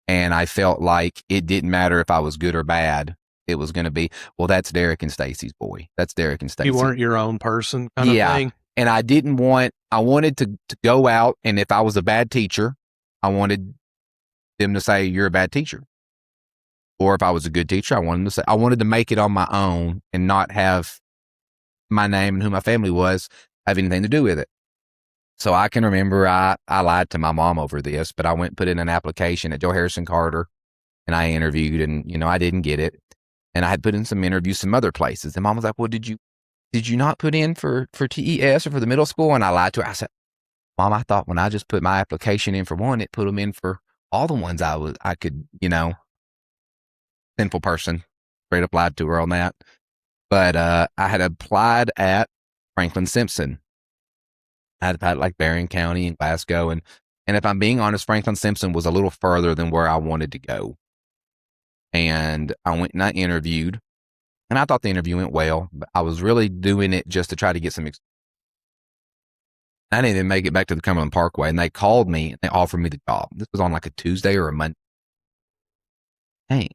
And I felt like it didn't matter if I was good or bad. It was going to be, well, that's Derek and Stacy's boy. That's Derek and Stacy. You weren't your own person kind of thing. And I wanted to go out. And if I was a bad teacher, I wanted them to say, you're a bad teacher. Or if I was a good teacher, I wanted to make it on my own and not have my name and who my family was have anything to do with it. So I can remember I lied to my mom over this, but I went and put in an application at Joe Harrison Carter and I interviewed and, I didn't get it. And I had put in some interviews some other places. And mom was like, well, did you not put in for TES or for the middle school? And I lied to her. I said, Mom, I thought when I just put my application in for one, it put them in for all the ones I could, sinful person, straight up lied to her on that. But I had applied at Franklin Simpson. I had applied like Barron County and Glasgow. And if I'm being honest, Franklin Simpson was a little further than where I wanted to go. And I went and I interviewed, and I thought the interview went well, but I was really doing it just to try to get some I didn't even make it back to the Cumberland Parkway, and they called me and they offered me the job. This was on like a Tuesday or a Monday. Dang.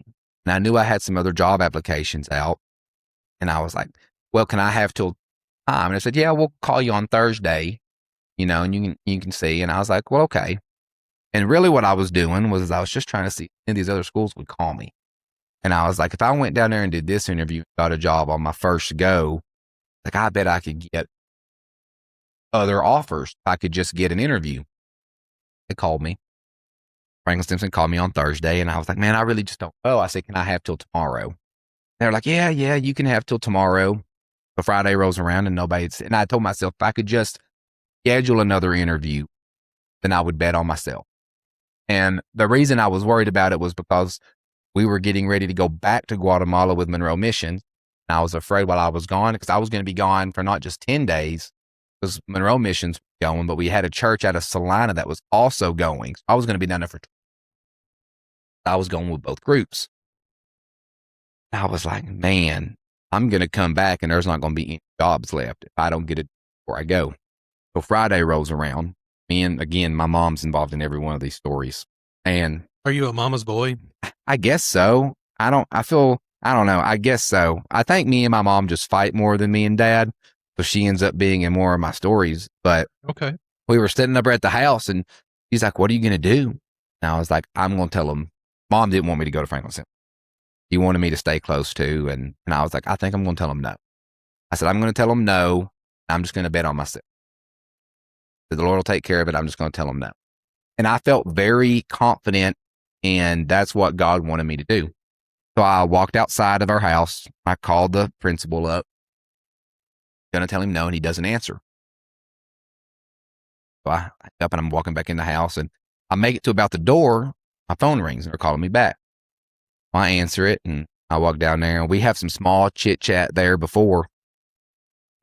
And I knew I had some other job applications out, and I was like, well, can I have till time? And I said, yeah, we'll call you on Thursday, and you can see. And I was like, well, okay. And really what I was doing was I was just trying to see if these other schools would call me. And I was like, if I went down there and did this interview, got a job on my first go, like I bet I could get other offers. If I could just get an interview. They called me. Franklin Simpson called me on Thursday, and I was like, man, I really just don't know. I said, can I have till tomorrow? They're like, yeah, you can have till tomorrow. The Friday rolls around and and I told myself if I could just schedule another interview, then I would bet on myself. And the reason I was worried about it was because we were getting ready to go back to Guatemala with Monroe Missions. And I was afraid while I was gone, because I was going to be gone for not just 10 days, because Monroe Missions was going, but we had a church out of Salina that was also going. So I was going to be down there I was going with both groups. I was like, man, I'm going to come back and there's not going to be any jobs left if I don't get it before I go. So Friday rolls around. And again, my mom's involved in every one of these stories. And are you a mama's boy? I guess so. I don't know. I guess so. I think me and my mom just fight more than me and dad. So she ends up being in more of my stories. But okay, we were sitting up at the house and he's like, what are you going to do? And I was like, I'm going to tell him. Mom didn't want me to go to Franklin Simpson. He wanted me to stay close to. And I was like, I think I'm going to tell him no. I said, I'm going to tell him no. I'm just going to bet on myself. The Lord will take care of it. I'm just going to tell him no. And I felt very confident, and that's what God wanted me to do. So I walked outside of our house. I called the principal up. Going to tell him no, and he doesn't answer. So I up and I'm walking back in the house, and I make it to about the door. My phone rings, and they're calling me back. I answer it, and I walk down there, and we have some small chit chat there before.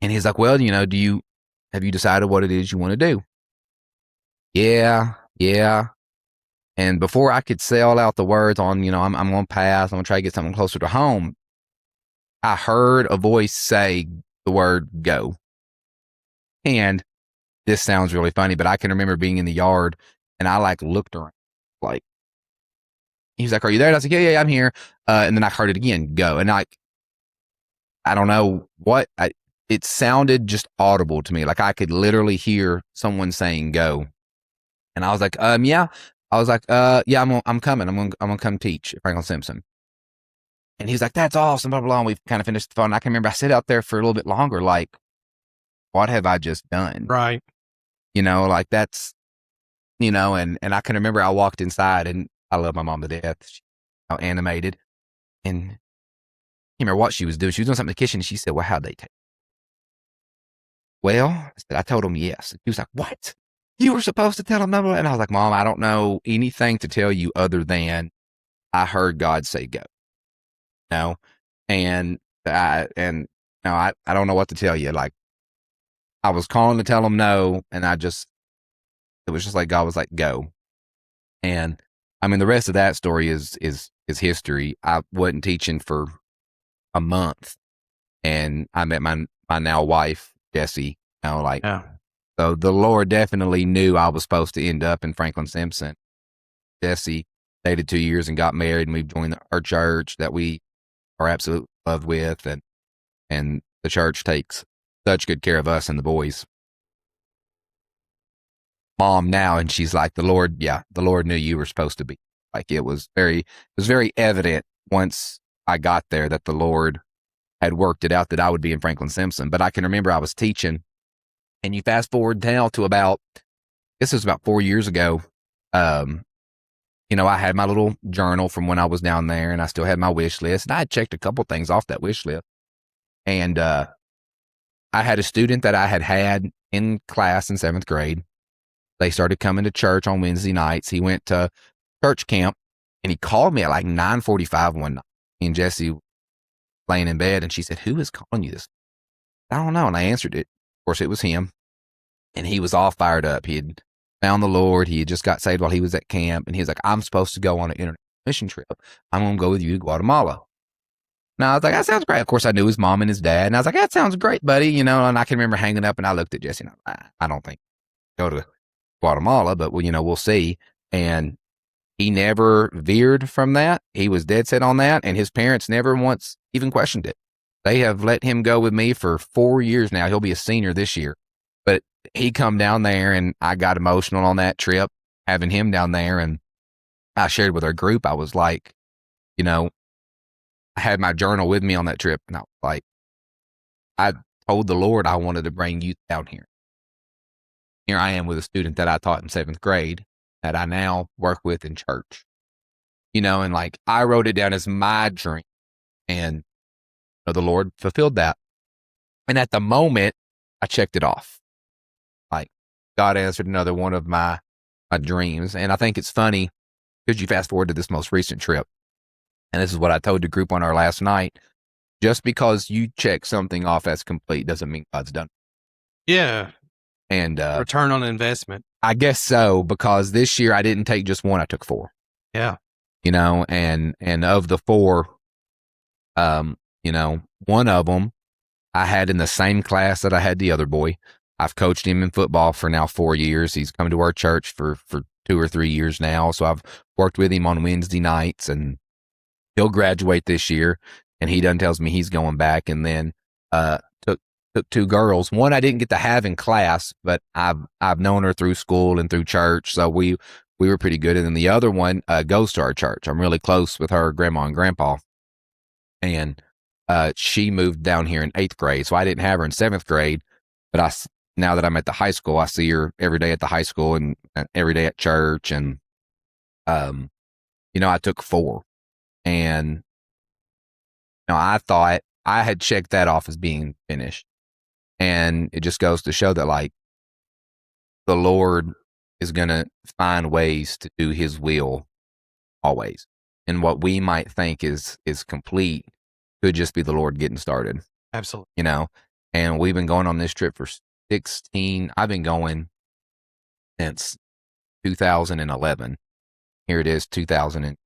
And he's like, well, have you decided what it is you want to do? Yeah. And before I could say all out the words on, I'm going to pass, I'm going to try to get something closer to home, I heard a voice say the word go. And this sounds really funny, but I can remember being in the yard, and I looked around, he was like, are you there? And I was like, yeah, I'm here. And then I heard it again, go. And I don't know what, it sounded just audible to me. Like I could literally hear someone saying go. And I was like, yeah. I was like, yeah, I'm coming. I'm gonna come teach at Franklin Simpson. And he's like, that's awesome, blah, blah, blah. And we kind of finished the phone. I can remember I sat out there for a little bit longer, like, what have I just done? Right. Like that's, and I can remember I walked inside, and I love my mom to death. She's animated. And I can't remember what she was doing. She was doing something in the kitchen, and she said, well, how'd they take it? Well, I told him yes. He was like, what? You were supposed to tell him no. And I was like, Mom, I don't know anything to tell you other than I heard God say go. And I don't know what to tell you. Like, I was calling to tell him no, and it was just like God was like, go. And I mean, the rest of that story is history. I wasn't teaching for a month, and I met my now wife, Jessie. Yeah. So the Lord definitely knew I was supposed to end up in Franklin Simpson. Jessie dated 2 years and got married, and we joined our church that we are absolutely in love with, and the church takes such good care of us and the boys. Mom now, and she's like, the Lord knew you were supposed to be. Like it was very evident once I got there that the Lord had worked it out that I would be in Franklin Simpson. But I can remember I was teaching, and you fast forward now to this was about 4 years ago. I had my little journal from when I was down there, and I still had my wish list, and I had checked a couple things off that wish list. And I had a student that I had in class in 7th grade. They started coming to church on Wednesday nights. He went to church camp, and he called me at like 9:45 one night. Me and Jessie laying in bed, and she said, who is calling you this? I don't know. And I answered it. Of course, it was him. and he was all fired up. He had found the Lord. He had just got saved while he was at camp, and he was like, I'm supposed to go on an international mission trip. I'm going to go with you to Guatemala. And I was like, that sounds great. Of course, I knew his mom and his dad. And I was like, that sounds great, buddy. And I can remember hanging up and I looked at Jesse and I was like, I don't think go to Guatemala, but we'll see. And he never veered from that. He was dead set on that. And his parents never once even questioned it. They have let him go with me for 4 years now. He'll be a senior this year. But he come down there and I got emotional on that trip, having him down there. And I shared with our group, I was like, I had my journal with me on that trip. And I was like, I told the Lord I wanted to bring youth down here. Here I am with a student that I taught in 7th grade that I now work with in church. And like I wrote it down as my dream. And the Lord fulfilled that. And at the moment, I checked it off. Like God answered another one of my dreams. And I think it's funny because you fast forward to this most recent trip. And this is what I told the group on our last night. Just because you check something off as complete doesn't mean God's done. Yeah. And return on investment. I guess so, because this year I didn't take just one, I took 4. Yeah. And of the 4, one of them I had in the same class that I had the other boy. I've coached him in football for now 4 years. He's come to our church for 2 or 3 years now. So I've worked with him on Wednesday nights, and he'll graduate this year. And he done tells me he's going back. And then took 2 girls. One I didn't get to have in class, but I've known her through school and through church. So we were pretty good. And then the other one goes to our church. I'm really close with her grandma and grandpa. And she moved down here in 8th grade. So I didn't have her in 7th grade. But now that I'm at the high school, I see her every day at the high school and every day at church. And, I took 4. And, I thought I had checked that off as being finished. And it just goes to show that, like, the Lord is going to find ways to do his will always. And what we might think is complete could just be the Lord getting started. Absolutely. And we've been going on this trip for 16. I've been going since 2011. Here it is, 2006.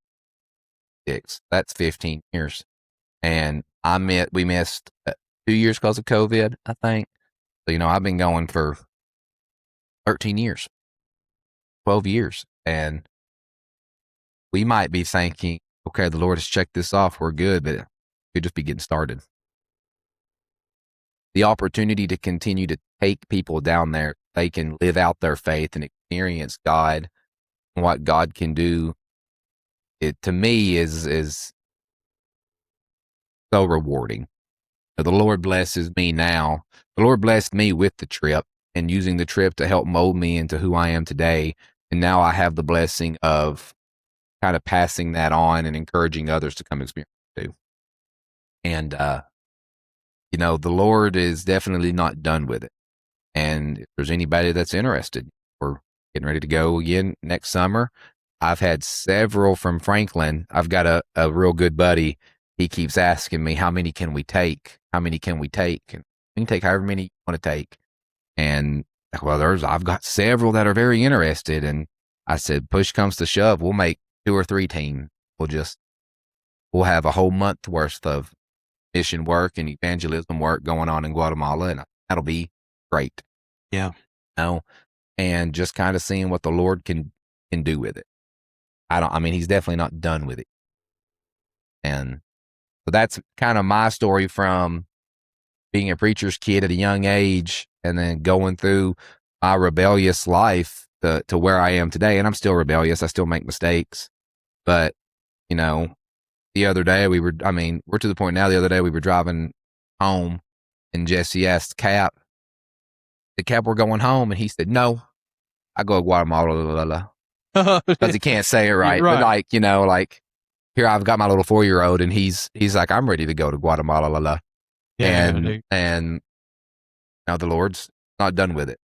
That's 15 years. And we missed 2 years because of COVID, I think. So, I've been going for 13 years, 12 years. And we might be thinking, okay, the Lord has checked this off. We're good, but it could just be getting started. The opportunity to continue to take people down there, they can live out their faith and experience God and what God can do. It, to me, is so rewarding. The Lord blesses me now. The Lord blessed me with the trip and using the trip to help mold me into who I am today. And now I have the blessing of kind of passing that on and encouraging others to come experience it too. And, the Lord is definitely not done with it. And if there's anybody that's interested, we're getting ready to go again next summer. I've had several from Franklin. I've got a real good buddy. He keeps asking me, how many can we take? How many can we take? And we can take however many you want to take. And I've got several that are very interested. And I said, push comes to shove, we'll make 2 or 3 teams. We'll have a whole month worth of mission work and evangelism work going on in Guatemala. And that'll be great. Yeah. And just kind of seeing what the Lord can do with it. He's definitely not done with it. And so that's kind of my story from being a preacher's kid at a young age and then going through my rebellious life to where I am today. And I'm still rebellious. I still make mistakes. But, the other day we're to the point now, the other day we were driving home and Jesse asked Cap, we're going home. And he said, no, I go to Guatemala, because he can't say it right. Right. But here I've got my little 4-year-old and he's like, I'm ready to go to Guatemala. Yeah, and now the Lord's not done with it.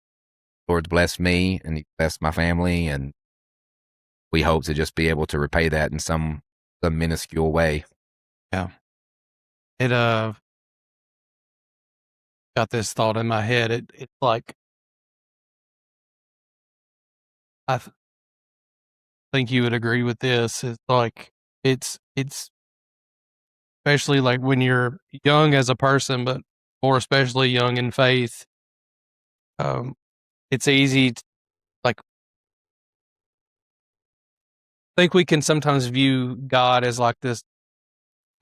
The Lord's blessed me and he blessed my family, and we hope to just be able to repay that in some minuscule way. Yeah. It got this thought in my head. It's like I think you would agree with this. It's like it's especially like when you're young as a person, but more especially young in faith. Um, it's easy to, like, I think we can sometimes view God as like this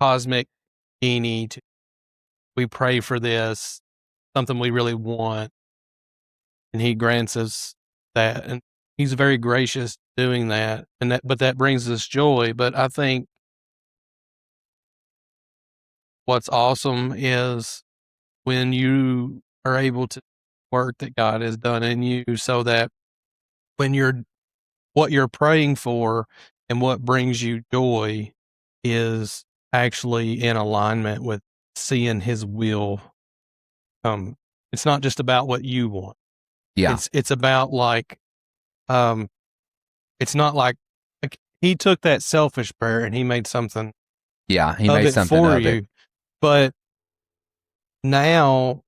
cosmic genie. We pray for this, something we really want, and He grants us that, and He's very gracious doing that, but that brings us joy. But I think what's awesome is when you are able to work that God has done in you, so that when what you're praying for and what brings you joy is actually in alignment with seeing His will. It's not just about what you want. Yeah. It's about like, um, it's not like He took that selfish prayer and He made something Yeah. He of made it something for of it. you. But now,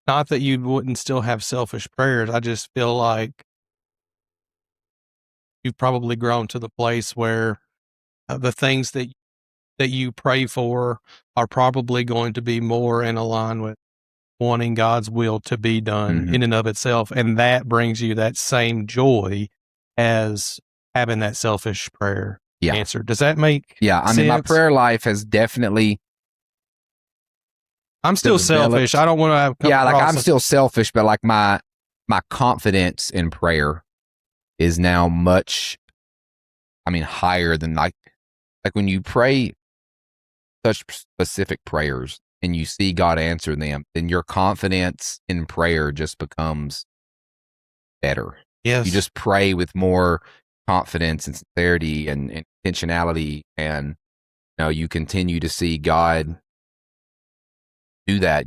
not that you wouldn't still have selfish prayers. I just feel like you've probably grown to the place where the things that you pray for are probably going to be more in line with wanting God's will to be done Hmm. in and of itself. And that brings you that same joy as having that selfish prayer Yeah. answered. Does that make Yeah. I mean, my sense? prayer life has definitely I'm still selfish. developed. I don't want to come Yeah. Like across I'm still selfish, but like my confidence in prayer is now much, I mean, higher than like when you pray such specific prayers and you see God answer them, then your confidence in prayer just becomes better. You yes. just pray with more confidence and sincerity and intentionality, and you continue to see God do that.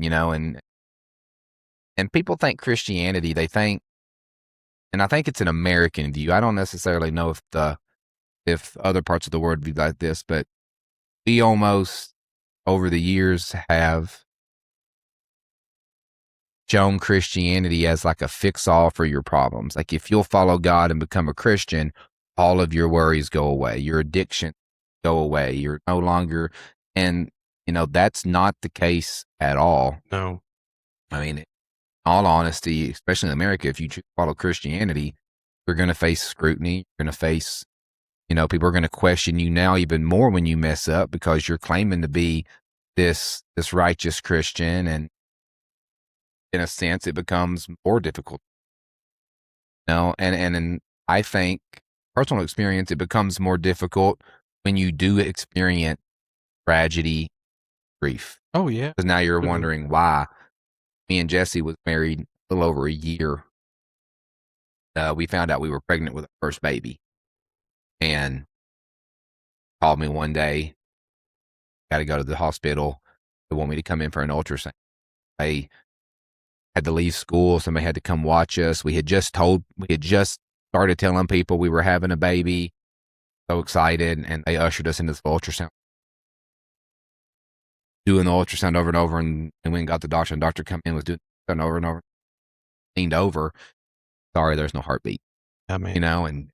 And people think Christianity, they think, and I think it's an American view. I don't necessarily know if other parts of the world view like this, but we almost over the years have shown Christianity as like a fix all for your problems. Like if you'll follow God and become a Christian, all of your worries go away, your addiction go away. You're no longer, and that's not the case at all. No. I mean, in all honesty, especially in America, if you follow Christianity, you're going to face scrutiny. You're going to face, people are going to question you now even more when you mess up because you're claiming to be this righteous Christian, and in a sense, it becomes more difficult. And I think personal experience, it becomes more difficult when you do experience tragedy, grief. Oh yeah. Because now you're Absolutely. wondering why. Me and Jesse was married a little over a year. We found out we were pregnant with our first baby, and called me one day. Got to go to the hospital. They want me to come in for an ultrasound. I had to leave school. Somebody had to come watch us. We had just started telling people we were having a baby. So excited, and they ushered us into this ultrasound. Doing the ultrasound over and over, and we went and got the doctor, and the doctor come in, was doing it over and over, leaned over. Sorry, there's no heartbeat. I mean, And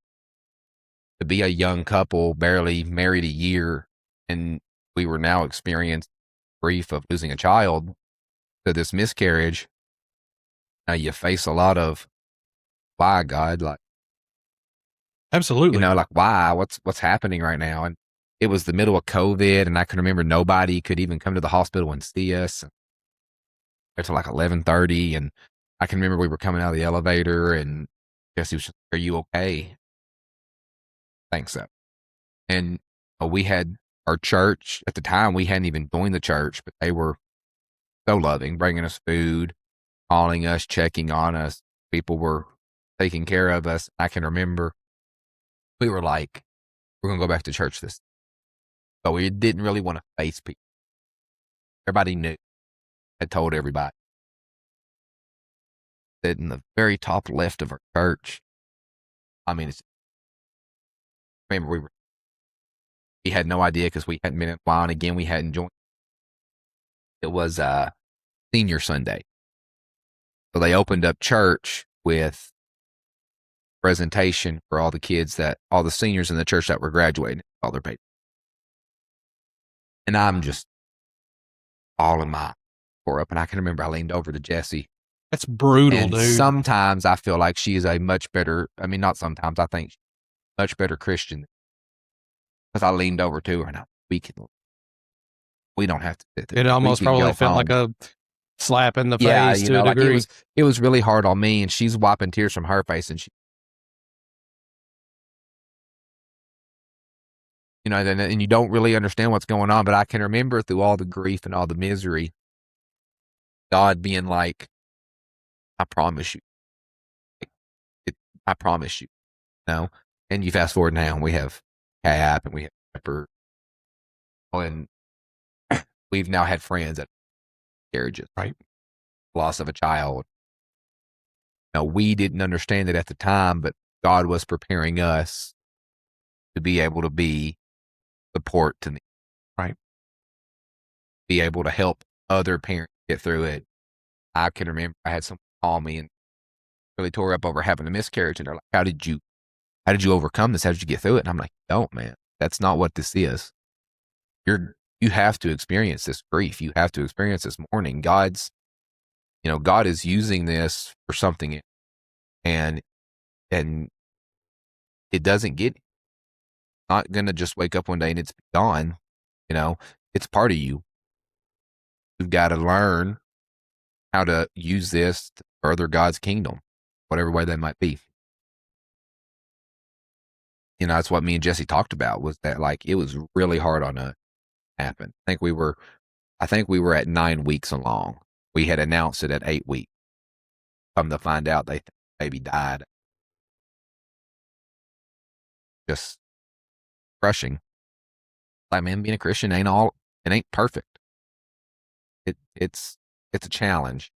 to be a young couple, barely married a year, and we were now experiencing grief of losing a child to this miscarriage. Now you face a lot of why, God, like, absolutely. like why, what's happening right now? And it was the middle of COVID, and I can remember nobody could even come to the hospital and see us until like 11:30. And I can remember we were coming out of the elevator, and Jesse was just, "Are you okay?" Thanks, so. And we had our church at the time. We hadn't even joined the church, but they were so loving, bringing us food, calling us, checking on us. People were taking care of us. I can remember we were like, "We're gonna go back to church this," but we didn't really want to face people. Everybody knew. I told everybody that in the very top left of our church. I mean, remember we had no idea because we hadn't been in a while, and again we hadn't joined. It was senior Sunday, so they opened up church with presentation for all the seniors in the church that were graduating, all their papers. And I'm just all in my tore up. And I can remember I leaned over to Jesse. That's brutal, And dude. sometimes I feel like she is a much better, I mean, not sometimes, I think she's a much better Christian. Because I leaned over to her and we don't have to sit there. It almost probably felt like a slap in the face to a like degree. it was really hard on me, and she's wiping tears from her face, and and you don't really understand what's going on. But I can remember through all the grief and all the misery, God being like, "I promise you, I promise you." No, and you fast forward now, and we have Cap, and we have Pepper, and we've now had friends that carriages, right? Loss of a child. Now, we didn't understand it at the time, but God was preparing us to be able to be support to me, right? Be able to help other parents get through it. I can remember I had someone call me and really tore up over having a miscarriage, and they're like, "How did you overcome this? How did you get through it?" And I'm like, "Don't, man. That's not what this is. You have to experience this grief. You have to experience this mourning. God is using this for something, and it doesn't get not gonna just wake up one day and it's gone. It's part of you. You've got to learn how to use this to further God's kingdom, whatever way that might be." That's what me and Jesse talked about, was that like it was really hard on us to happen. I think we were at 9 weeks along. We had announced it at 8 weeks. Come to find out, they baby died. Just crushing. Like, man, being a Christian it ain't perfect. It's a challenge.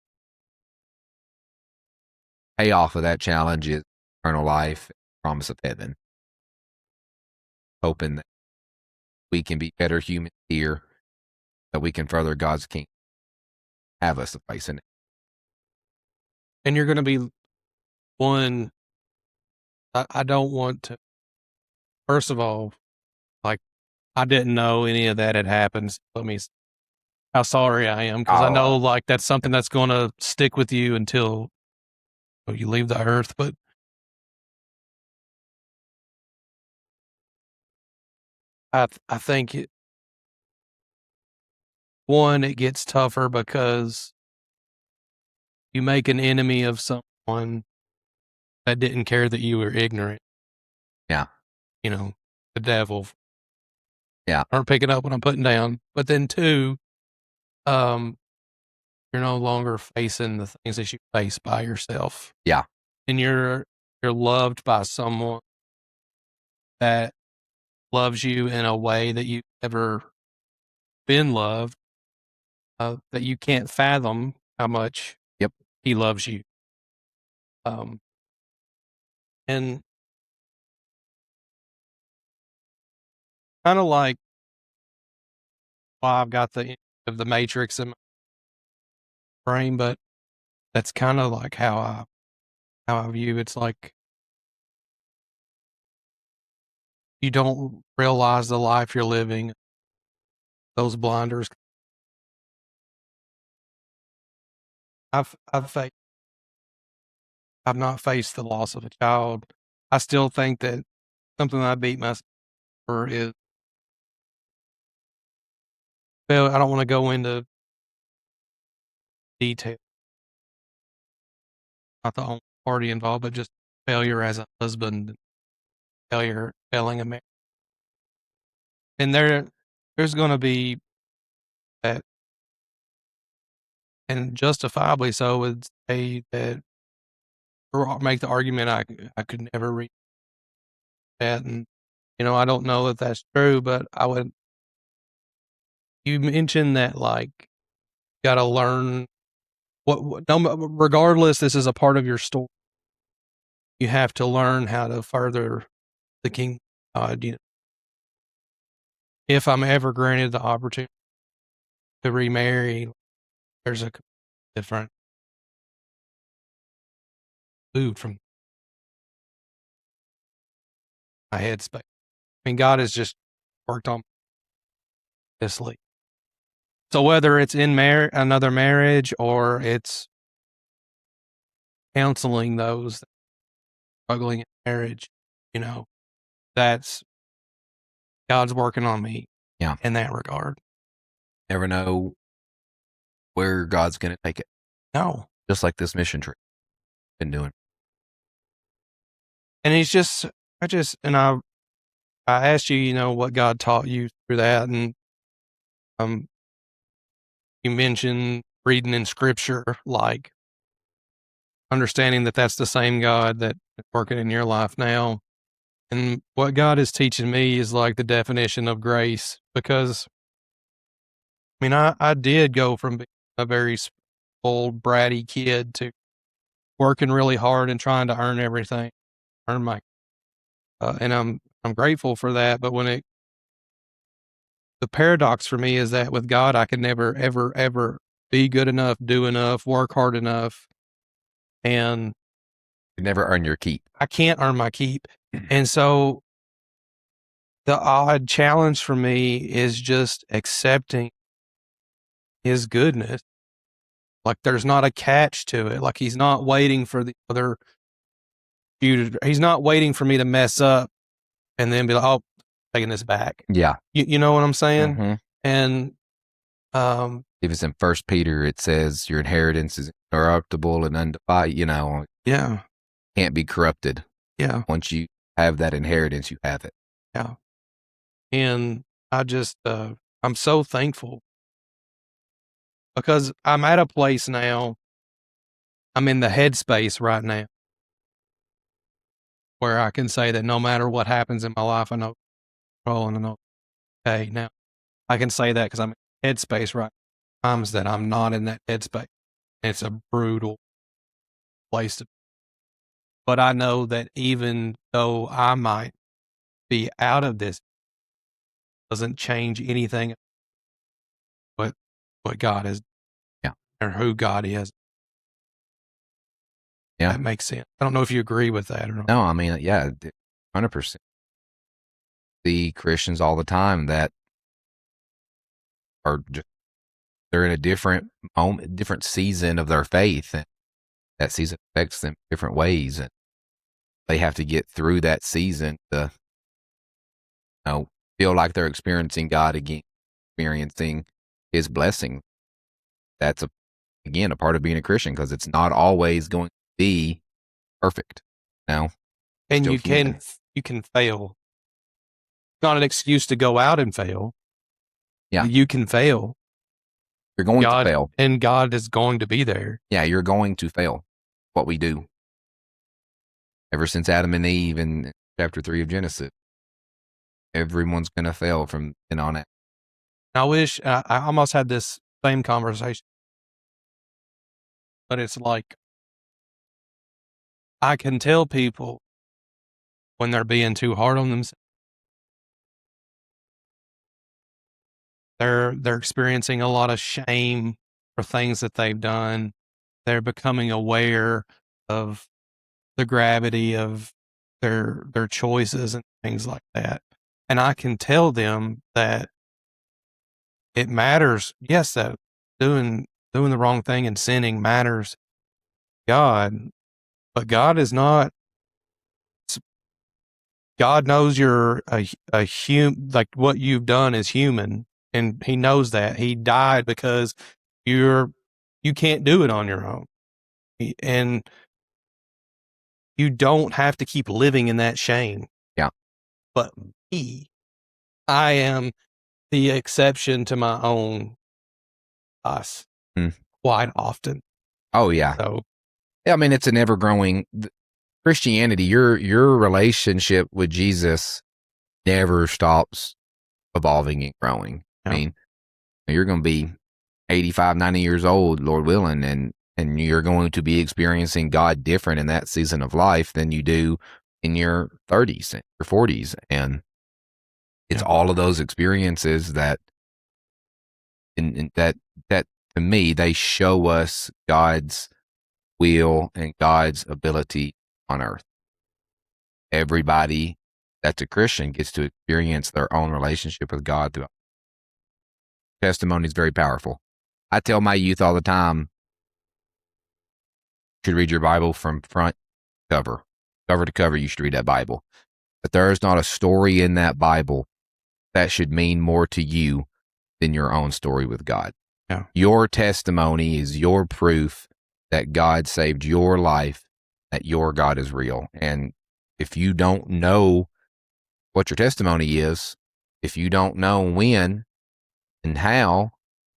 Payoff of that challenge is eternal life, promise of heaven. Hoping that we can be better humans here, that we can further God's kingdom. Have us a place in it. And you're going to be one. I don't want to. First of all, like, I didn't know any of that had happened. So let me how sorry I am, because I know like that's something that's going to stick with you until you leave the earth. But I think it gets tougher because you make an enemy of someone that didn't care that you were ignorant. Yeah. The devil. Yeah. Aren't picking up what I'm putting down. But then two, you're no longer facing the things that you face by yourself. Yeah. And you're loved by someone that loves you in a way that you've never been loved, that you can't fathom how much he loves you. And kind of like why I've got the end of the Matrix in my brain, but that's kind of like how I view it's like you don't realize the life you're living. Those blinders. I've not faced the loss of a child. I still think that something I beat myself for is, well, I don't want to go into detail. Not the only party involved, but just failure as a husband, failing a marriage. And there's going to be that, and justifiably so, would say that, or make the argument I could never reach that. And, I don't know if that's true, but you mentioned that, like, got to learn no, regardless, this is a part of your story. You have to learn how to further the kingdom of God. If I'm ever granted the opportunity to remarry, there's a different mood from. my headspace. I mean, God has just worked on this leak. So whether it's in another marriage or it's counseling those struggling in marriage, that's God's working on me. Yeah. In that regard. Never know where God's going to take it. No. Just like this mission trip been doing. And I asked you, what God taught you through that. And, you mentioned reading in scripture, like understanding that that's the same God that's working in your life now. And what God is teaching me is like the definition of grace, because I mean, I did go from being a very spoiled, bratty kid to working really hard and trying to earn everything, earn my, and I'm grateful for that. But the paradox for me is that with God, I can never, ever, ever be good enough, do enough, work hard enough, and you never earn your keep. I can't earn my keep. And so the odd challenge for me is just accepting his goodness. Like there's not a catch to it. Like he's not waiting for the other he's not waiting for me to mess up and then be like, oh, taking this back. Yeah. You know what I'm saying? Mm-hmm. And if it's in First Peter, it says your inheritance is incorruptible and undefiled, yeah, can't be corrupted. Yeah. Once you have that inheritance, you have it. Yeah. And I just, I'm so thankful because I'm at a place now, I'm in the headspace right now where I can say that no matter what happens in my life, I know control and I know, okay, now I can say that because I'm in headspace right now. Times that I'm not in that headspace. It's a brutal place to be. But I know that even though I might be out of this, doesn't change anything but what God is, or who God is. Yeah. That makes sense. I don't know if you agree with that or not. No, I mean, yeah, 100%. The Christians all the time that are just, they're in a different moment, different season of their faith, and that season affects them different ways, and they have to get through that season to, feel like they're experiencing God again, experiencing His blessing. That's again a part of being a Christian, because it's not always going to be perfect. Now, and you can fail. It's not an excuse to go out and fail. Yeah, you can fail. You're going to fail, and God is going to be there. Yeah, you're going to fail. What we do ever since Adam and Eve in chapter 3 of Genesis, everyone's going to fail from then on out. I wish I almost had this same conversation, but it's like I can tell people when they're being too hard on themselves. They're experiencing a lot of shame for things that they've done. They're becoming aware of the gravity of their choices and things like that. And I can tell them that it matters. Yes, that doing the wrong thing and sinning matters. God, but God is not. God knows you're a human. Like what you've done is human, and He knows that. He died because you can't do it on your own, and you don't have to keep living in that shame. Yeah. But I am the exception to my own us quite often. Oh yeah. So yeah, I mean, it's an ever growing Christianity. Your relationship with Jesus never stops evolving and growing. Yeah. I mean, you're going to be 85, 90 years old, Lord willing, and you're going to be experiencing God different in that season of life than you do in your 30s and your 40s. And it's all of those experiences that, that to me, they show us God's will and God's ability on earth. Everybody that's a Christian gets to experience their own relationship with God through testimony is very powerful. I tell my youth all the time, you should read your Bible from front cover to cover. You should read that Bible. But there is not a story in that Bible that should mean more to you than your own story with God. Yeah. Your testimony is your proof that God saved your life, that your God is real. And if you don't know what your testimony is, if you don't know when and how,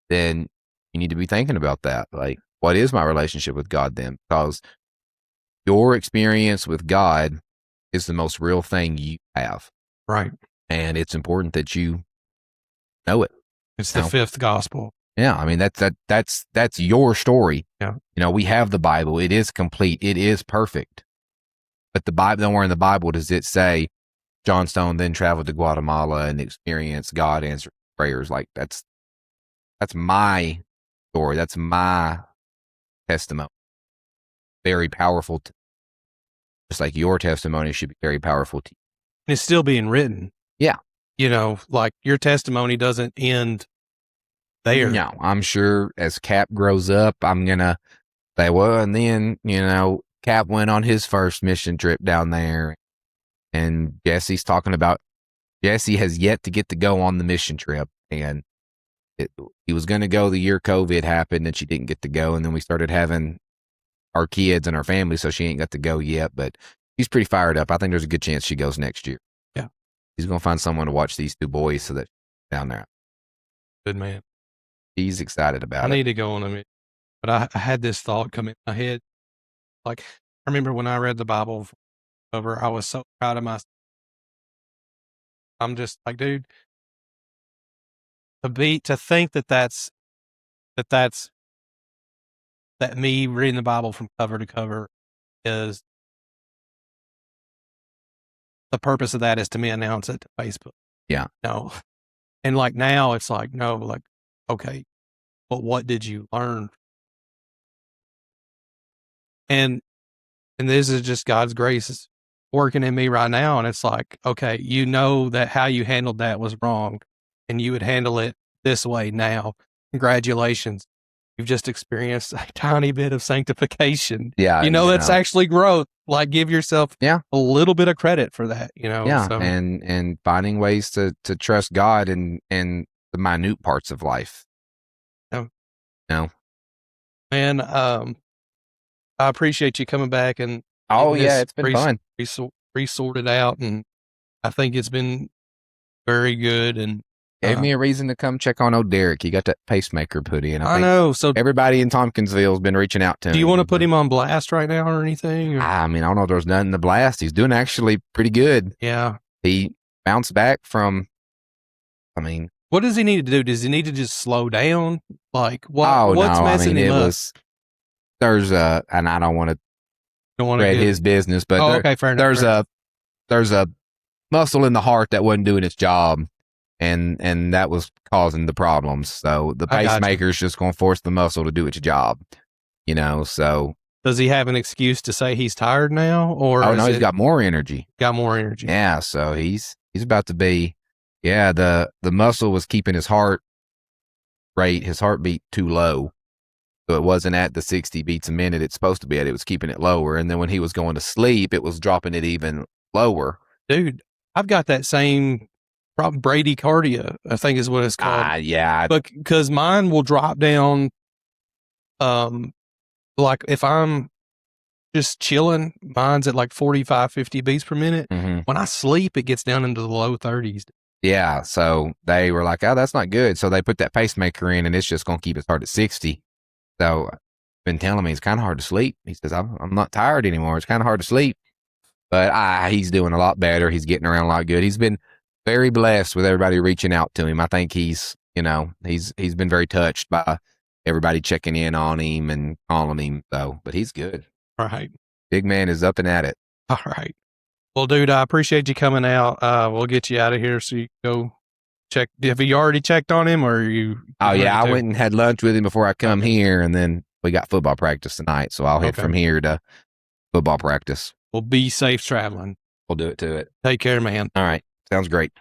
then you need to be thinking about that. Like, what is my relationship with God then? Because your experience with God is the most real thing you have. Right. And it's important that you know it. It's the fifth gospel. Yeah. I mean, that's your story. Yeah. You know, we have the Bible. It is complete. It is perfect. But the Bible, nowhere in the Bible does it say John Stone then traveled to Guatemala and experienced God answer prayers. Like that's my story. That's my testimony. Very powerful. Just like your testimony should be very powerful to you. And it's still being written. Yeah. You know, like your testimony doesn't end there. No, I'm sure as Cap grows up, I'm going to say, well, and then, you know, Cap went on his first mission trip down there. And Jesse's talking about, Jesse has yet to get to go on the mission trip. And he was going to go the year COVID happened and she didn't get to go. And then we started having our kids and our family, so she ain't got to go yet. But he's pretty fired up. I think there's a good chance she goes next year. Yeah. He's going to find someone to watch these two boys so that down there. Good man. He's excited about it. I need to go on a mission. But I had this thought come in my head. Like, I remember when I read the Bible over, I was so proud of myself. I'm just like, dude, to think that me reading the Bible from cover to cover is the purpose of that is to me announce it to Facebook. Yeah. No. And like now it's like, no, like, okay, but what did you learn? And this is just God's grace working in me right now. And it's like, okay, you know that how you handled that was wrong and you would handle it this way now. Congratulations. You've just experienced a tiny bit of sanctification. Yeah. You know, that's actually growth. Like give yourself a little bit of credit for that, you know? Yeah. So. And finding ways to trust God in the minute parts of life. Yeah. No. Man, I appreciate you coming back and it's been fun. Resorted out, and I think it's been very good. And gave me a reason to come check on old Derek. He got that pacemaker put in. I know. So everybody in Tompkinsville has been reaching out to him. Do you want to put him on blast right now or anything? Or? I mean, I don't know if there's nothing to blast. He's doing actually pretty good. Yeah. He bounced back from, I mean. What does he need to do? Does he need to just slow down? Like, what's messing him up? There's and I don't want to read his business, but okay, fair enough. There's a muscle in the heart that wasn't doing its job. And that was causing the problems. So the pacemaker is just going to force the muscle to do its job, you know. So does he have an excuse to say he's tired now, or he's got more energy? Got more energy. Yeah. So he's about to be. Yeah. The muscle was keeping his heartbeat too low, so it wasn't at the 60 beats a minute it's supposed to be at. It was keeping it lower, and then when he was going to sleep, it was dropping it even lower. Dude, I've got that same. Probably bradycardia, I think is what it's called. Yeah. Because mine will drop down, like if I'm just chilling, mine's at like 45, 50 beats per minute. Mm-hmm. When I sleep, it gets down into the low 30s. Yeah. So they were like, oh, that's not good. So they put that pacemaker in and it's just going to keep his heart at 60. So been telling me it's kind of hard to sleep. He says, I'm not tired anymore. It's kind of hard to sleep. But he's doing a lot better. He's getting around a lot good. He's been very blessed with everybody reaching out to him. I think he's been very touched by everybody checking in on him and calling him. So, but he's good. All right. Big man is up and at it. All right. Well, dude, I appreciate you coming out. We'll get you out of here so you can go check. Have you already checked on him or you? Oh yeah. I went and had lunch with him before I come here, and then we got football practice tonight. So I'll head from here to football practice. Well, be safe traveling. We'll do it to it. Take care, man. All right. Sounds great.